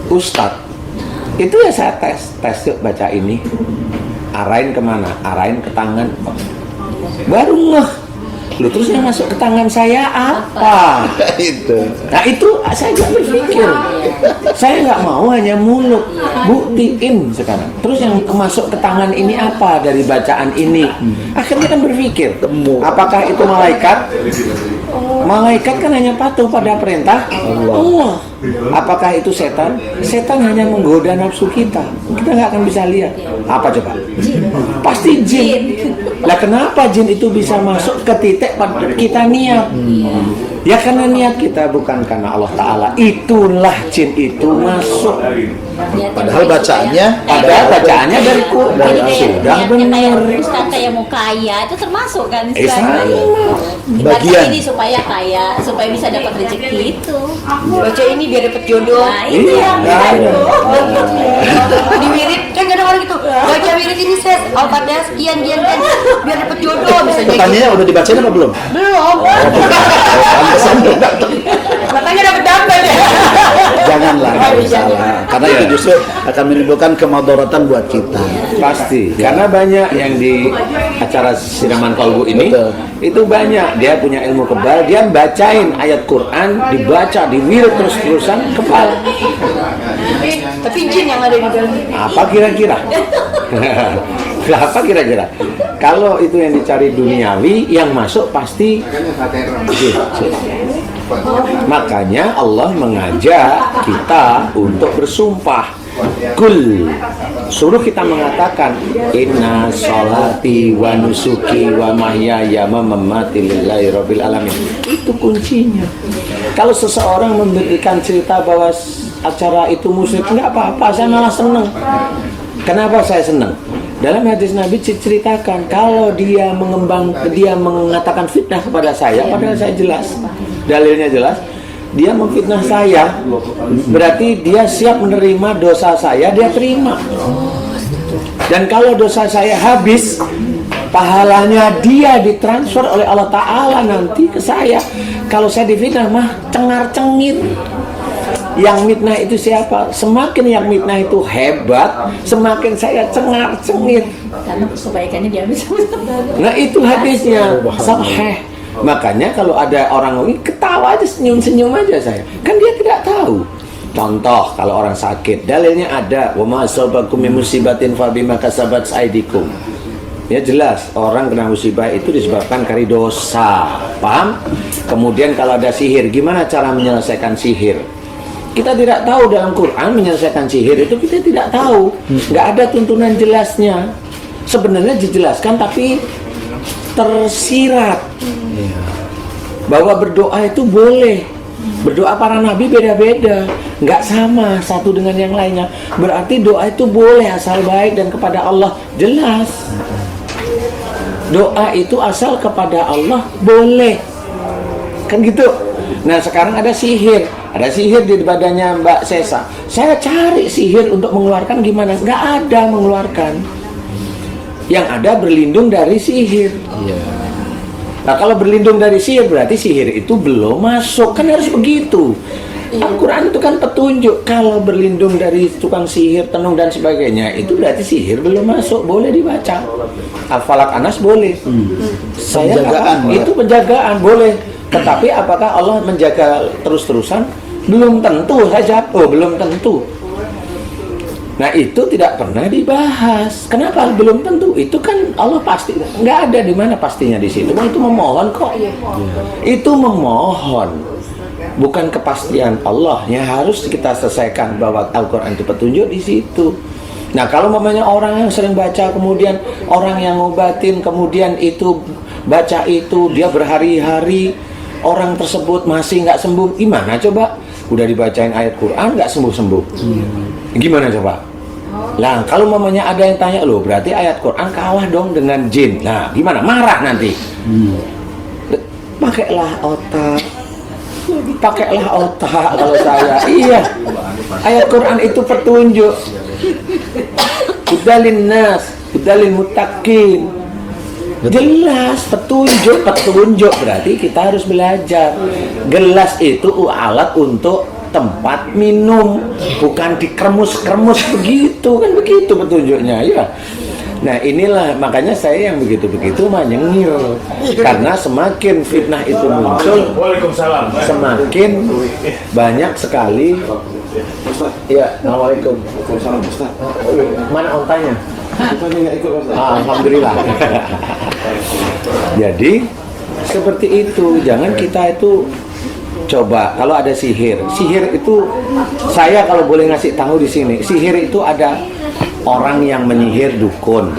Ustadz, itu ya saya tes yuk baca ini, arahin kemana? Arahin ke tangan, baru ngeh. Loh, terus yang masuk ke tangan saya apa? Nah itu saya juga berpikir, saya nggak mau hanya mulut, buktiin sekarang. Terus yang masuk ke tangan ini apa dari bacaan ini? Akhirnya kan berpikir, apakah itu malaikat? Malaikat kan hanya patuh pada perintah Allah. Apakah itu setan? Setan hanya menggoda nafsu kita. Kita nggak akan bisa lihat. Apa coba? Pasti jin. Lah kenapa jin itu bisa masuk ke titik pada kita niat? Ya karena niat kita, bukan karena Allah Ta'ala. Itulah jin itu masuk. Padahal bacaannya dari Quran. Sudah benar. Ustaz kayak mau kaya itu termasuk kan bagian ini supaya kaya, supaya bisa dapat rezeki itu. Baca ini biar dapat jodoh. Nah, itu yang Di wirid kan kadang orang gitu. Baca wirid ini set Al-Fatihah sekian kan biar dapat jodoh misalnya. Pertanyaannya udah dibacain apa belum? Belum. Makanya dapat ya. Janganlah, salah. Karena itu justru akan menimbulkan kemadharatan buat kita. Pasti, karena banyak yang di acara siraman kalbu ini, itu banyak dia punya ilmu kebal, dia bacain ayat Quran, dibaca, diwirid terus-terusan kebal. Tapi jin yang ada di dalam. Apa kira-kira? Apa kira-kira? Kalau itu yang dicari duniawi, yang masuk pasti jin. Makanya Allah mengajak kita untuk bersumpah. Kul, suruh kita mengatakan inna sholati wa nusuki wa mahyaya wa mamati lillahi rabbil alamin. Itu kuncinya. Kalau seseorang memberikan cerita bahwa acara itu musyrik, enggak apa-apa, saya malah senang. Kenapa saya senang? Dalam hadis Nabi diceritakan kalau dia mengatakan fitnah kepada saya, padahal saya jelas, dalilnya jelas, dia memfitnah saya, berarti dia siap menerima dosa saya, dia terima. Dan kalau dosa saya habis, pahalanya dia ditransfer oleh Allah Ta'ala nanti ke saya. Kalau saya difitnah mah cengar-cengir. Yang mitnah itu siapa? Semakin yang mitnah itu hebat, semakin saya cengar-cengir. Karena kebaikannya diambil sama. Nah itu hadisnya sahih. Makanya kalau ada orang ini ketawa aja, senyum-senyum aja saya. Kan dia tidak tahu. Contoh kalau orang sakit, dalilnya ada, wa ma asabakum min musibatin fa bima kasabat aydikum. Ya jelas, orang kena musibah itu disebabkan dari dosa. Paham? Kemudian kalau ada sihir, gimana cara menyelesaikan sihir? Kita tidak tahu dalam Quran menyelesaikan sihir itu, kita tidak tahu. Nggak ada tuntunan jelasnya. Sebenarnya dijelaskan tapi tersirat. Bahwa berdoa itu boleh. Berdoa para nabi beda-beda, nggak sama satu dengan yang lainnya. Berarti doa itu boleh asal baik dan kepada Allah, jelas. Doa itu asal kepada Allah boleh, kan gitu. Nah sekarang ada sihir di badannya Mbak Sesa. Saya cari sihir untuk mengeluarkan gimana? Nggak ada mengeluarkan. Yang ada berlindung dari sihir. Nah kalau berlindung dari sihir berarti sihir itu belum masuk, kan harus begitu. Al-Quran itu kan petunjuk. Kalau berlindung dari tukang sihir, tenung dan sebagainya, itu berarti sihir belum masuk, boleh dibaca. Al-Falaq Anas boleh. Saya penjagaan, itu penjagaan boleh. Tetapi apakah Allah menjaga terus-terusan? Belum tentu. Saya jawab, belum tentu. Nah itu tidak pernah dibahas. Kenapa belum tentu? Itu kan Allah pasti, nggak ada di mana pastinya di situ. Itu memohon kok. Itu memohon. Bukan kepastian Allah yang harus kita selesaikan, bahwa Al-Quran itu petunjuk di situ. Nah kalau namanya orang yang sering baca, kemudian orang yang ngobatin, kemudian itu baca itu, dia berhari-hari, orang tersebut masih nggak sembuh, gimana coba? Udah dibacain ayat Quran nggak sembuh-sembuh, gimana coba? Nah kalau mamanya ada yang tanya, loh berarti ayat Quran kalah dong dengan jin. Nah gimana? Marah nanti. Pakailah otak. Pakailah otak kalau saya. Iya. Ayat Quran itu petunjuk. Hudalin nas, hudalin muttaqin. Jelas petunjuk berarti kita harus belajar. Gelas itu alat untuk tempat minum, bukan dikremus-kremus begitu, kan begitu petunjuknya ya. Nah inilah makanya saya yang begitu-begitu mah nyengir, karena semakin fitnah itu muncul, semakin banyak sekali. Ya, assalamualaikum. Mana ontanya? Alhamdulillah. Jadi seperti itu, jangan kita itu coba kalau ada sihir itu, saya kalau boleh ngasih tahu di sini, sihir itu ada orang yang menyihir dukun.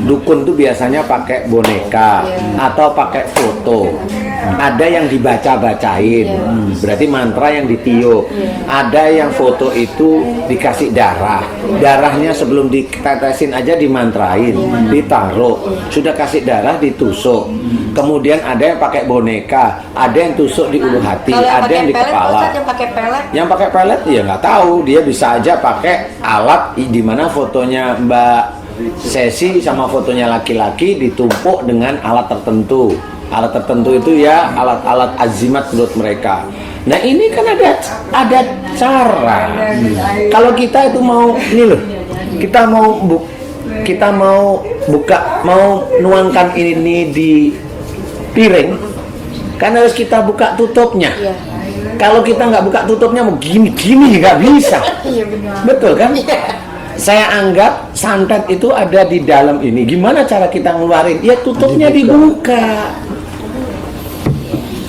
Dukun tuh biasanya pakai boneka atau pakai foto. Ada yang dibaca-bacain, berarti mantra yang ditiup. Ada yang foto itu dikasih darah. Darahnya sebelum ditetesin aja dimantrain, ditaruh. Sudah kasih darah ditusuk. Kemudian ada yang pakai boneka, ada yang tusuk di ulu hati, ada yang di kepala. Yang pakai pelet ya nggak tahu, dia bisa aja pakai alat di mana fotonya Mbak Sesi sama fotonya laki-laki ditumpuk dengan alat tertentu. Alat tertentu itu ya alat-alat azimat menurut mereka. Nah ini kan ada cara. Kalau kita itu mau ini loh, kita mau buka, mau nuangkan ini di piring, kan harus kita buka tutupnya. Kalau kita nggak buka tutupnya mau gini nggak bisa. Betul kan? Saya anggap santet itu ada di dalam ini. Gimana cara kita ngeluarin? Ya tutupnya dibuka.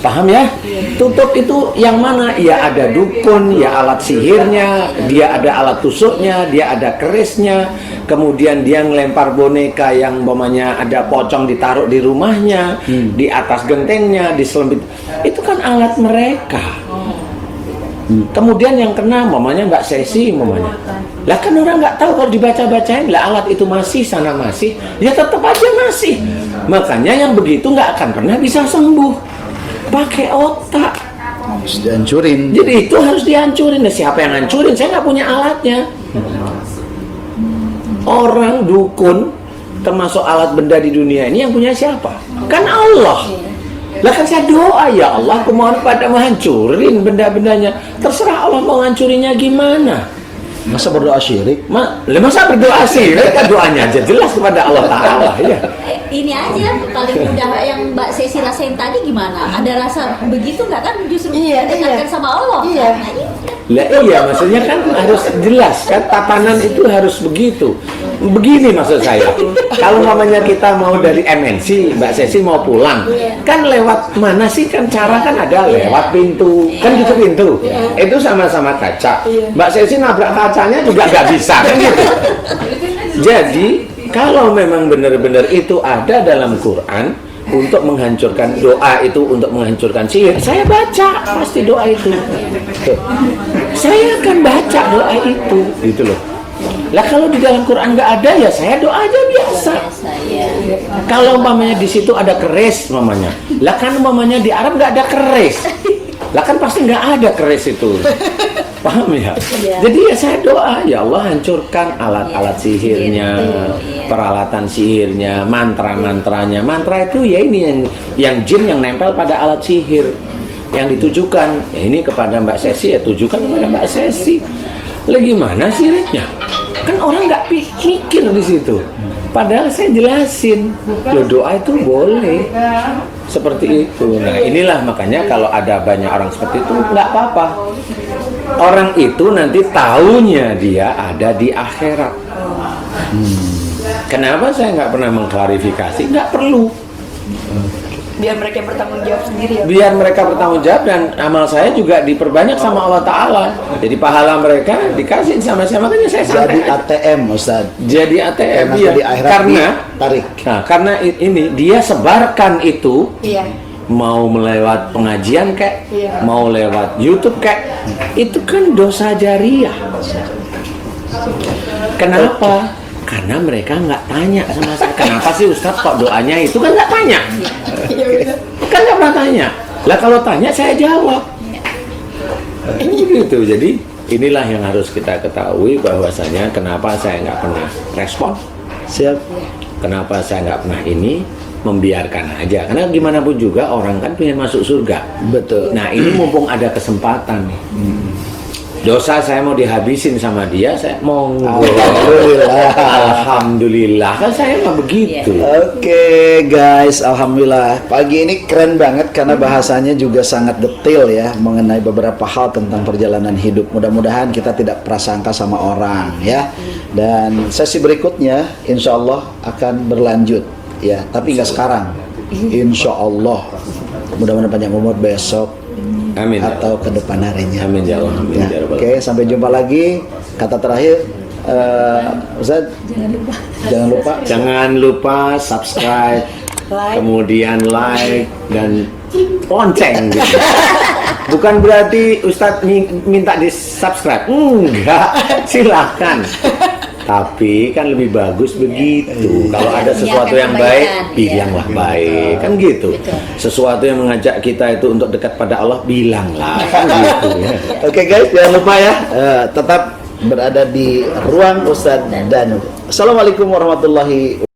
Paham ya? Tutup itu yang mana? Ya ada dukun, ya alat sihirnya, dia ada alat tusuknya, dia ada kerisnya, kemudian dia ngelempar boneka yang umpamanya ada pocong ditaruh di rumahnya, di atas gentengnya, di selembit. Itu kan alat mereka. Kemudian yang kena umpamanya Mbak Sesi umpamanya. Lah kan orang nggak tahu, kalau dibaca-bacain lah alat itu masih sana masih, ya tetap aja masih. Makanya yang begitu nggak akan pernah bisa sembuh. Pakai otak, harus dihancurin. Jadi itu harus dihancurin. Nah, siapa yang hancurin? Saya nggak punya alatnya. Orang dukun termasuk alat benda di dunia ini yang punya siapa? Kan Allah. Lah kan saya doa, ya Allah, aku mohon padamu hancurin benda-bendanya. Terserah Allah mau hancurinya gimana. Masa berdoa syirik? Masa berdoa syirik? Kan doanya aja jelas kepada Allah Ta'ala ya. Ini aja paling mudah yang Mbak Sesi rasain tadi gimana? Ada rasa begitu nggak kan justru mendekatkan sama Allah? Iya. Kan? Lah iya, maksudnya kan harus jelas kan, tatanan itu harus begitu. Begini maksud saya, kalau namanya kita mau dari MNC, Mbak Sesi mau pulang, kan lewat mana sih kan cara kan ada lewat pintu, kan gitu pintu, itu sama-sama kaca. Mbak Sesi nabrak kacanya juga nggak bisa kan gitu. Jadi kalau memang benar-benar itu ada dalam Quran untuk menghancurkan doa itu, untuk menghancurkan sihir, saya baca pasti doa itu. Tuh. Saya akan baca doa itu, gitu loh. Lah kalau di dalam Quran nggak ada ya saya doa aja biasa. Kalau umpamanya di situ ada keris, umpamanya. Lah kan umpamanya di Arab nggak ada keris. Lah kan pasti nggak ada keris itu. Paham ya? Jadi ya saya doa, ya Allah hancurkan alat-alat sihirnya, peralatan sihirnya, mantra-mantranya. Mantra itu ya ini yang jin yang nempel pada alat sihir yang ditujukan. Ya ini kepada Mbak Sesi, ya tujukan kepada Mbak Sesi. Lah gimana sihirnya? Kan orang nggak mikir di situ. Padahal saya jelasin, loh doa itu boleh seperti itu. Nah inilah makanya kalau ada banyak orang seperti itu nggak apa-apa. Orang itu nanti taunya dia ada di akhirat. Kenapa saya nggak pernah mengklarifikasi? Nggak perlu. Biar mereka bertanggung jawab sendiri ya. Biar mereka bertanggung jawab dan amal saya juga diperbanyak sama Allah Ta'ala. Jadi pahala mereka dikasih sama-sama kan saya jadi ATM Ustaz. Jadi ATM ya. Di akhirat Karena tarik. Nah, karena ini dia sebarkan itu. Iya. Mau melewat pengajian kek, mau lewat YouTube kek, itu kan dosa jariah. Kenapa? Karena mereka nggak tanya sama saya, kenapa sih Ustadz kok doanya itu, kan nggak tanya. Kan nggak pernah tanya. Lah kalau tanya saya jawab. Gitu. Jadi inilah yang harus kita ketahui, bahwasanya kenapa saya nggak pernah respon. Siap. Kenapa saya nggak pernah ini, membiarkan aja. Karena gimana pun juga orang kan pengen masuk surga. Betul. Nah ini mumpung ada kesempatan nih. Dosa saya mau dihabisin sama dia, saya mau Alhamdulillah kan saya mah begitu. Oke guys, alhamdulillah pagi ini keren banget karena bahasanya juga sangat detail ya mengenai beberapa hal tentang perjalanan hidup. Mudah-mudahan kita tidak prasangka sama orang ya. Dan sesi berikutnya insya Allah akan berlanjut ya, tapi nggak sekarang. Insya Allah. Mudah-mudahan panjang umur besok. Amin. Atau ke depan harinya. Amin ya Allah. Amin, ya. Oke, sampai jumpa lagi. Kata terakhir, Ustaz, jangan lupa subscribe, kemudian like dan lonceng gitu. Bukan berarti Ustadz minta di subscribe, enggak, silahkan. Tapi kan lebih bagus begitu. Kalau ada sesuatu yang baik, bilanglah baik, kan gitu. Sesuatu yang mengajak kita itu untuk dekat pada Allah, bilanglah, kan gitu ya. Oke guys, jangan lupa ya, tetap berada di ruang Ustadz Danu. Assalamualaikum warahmatullahi wabarakatuh.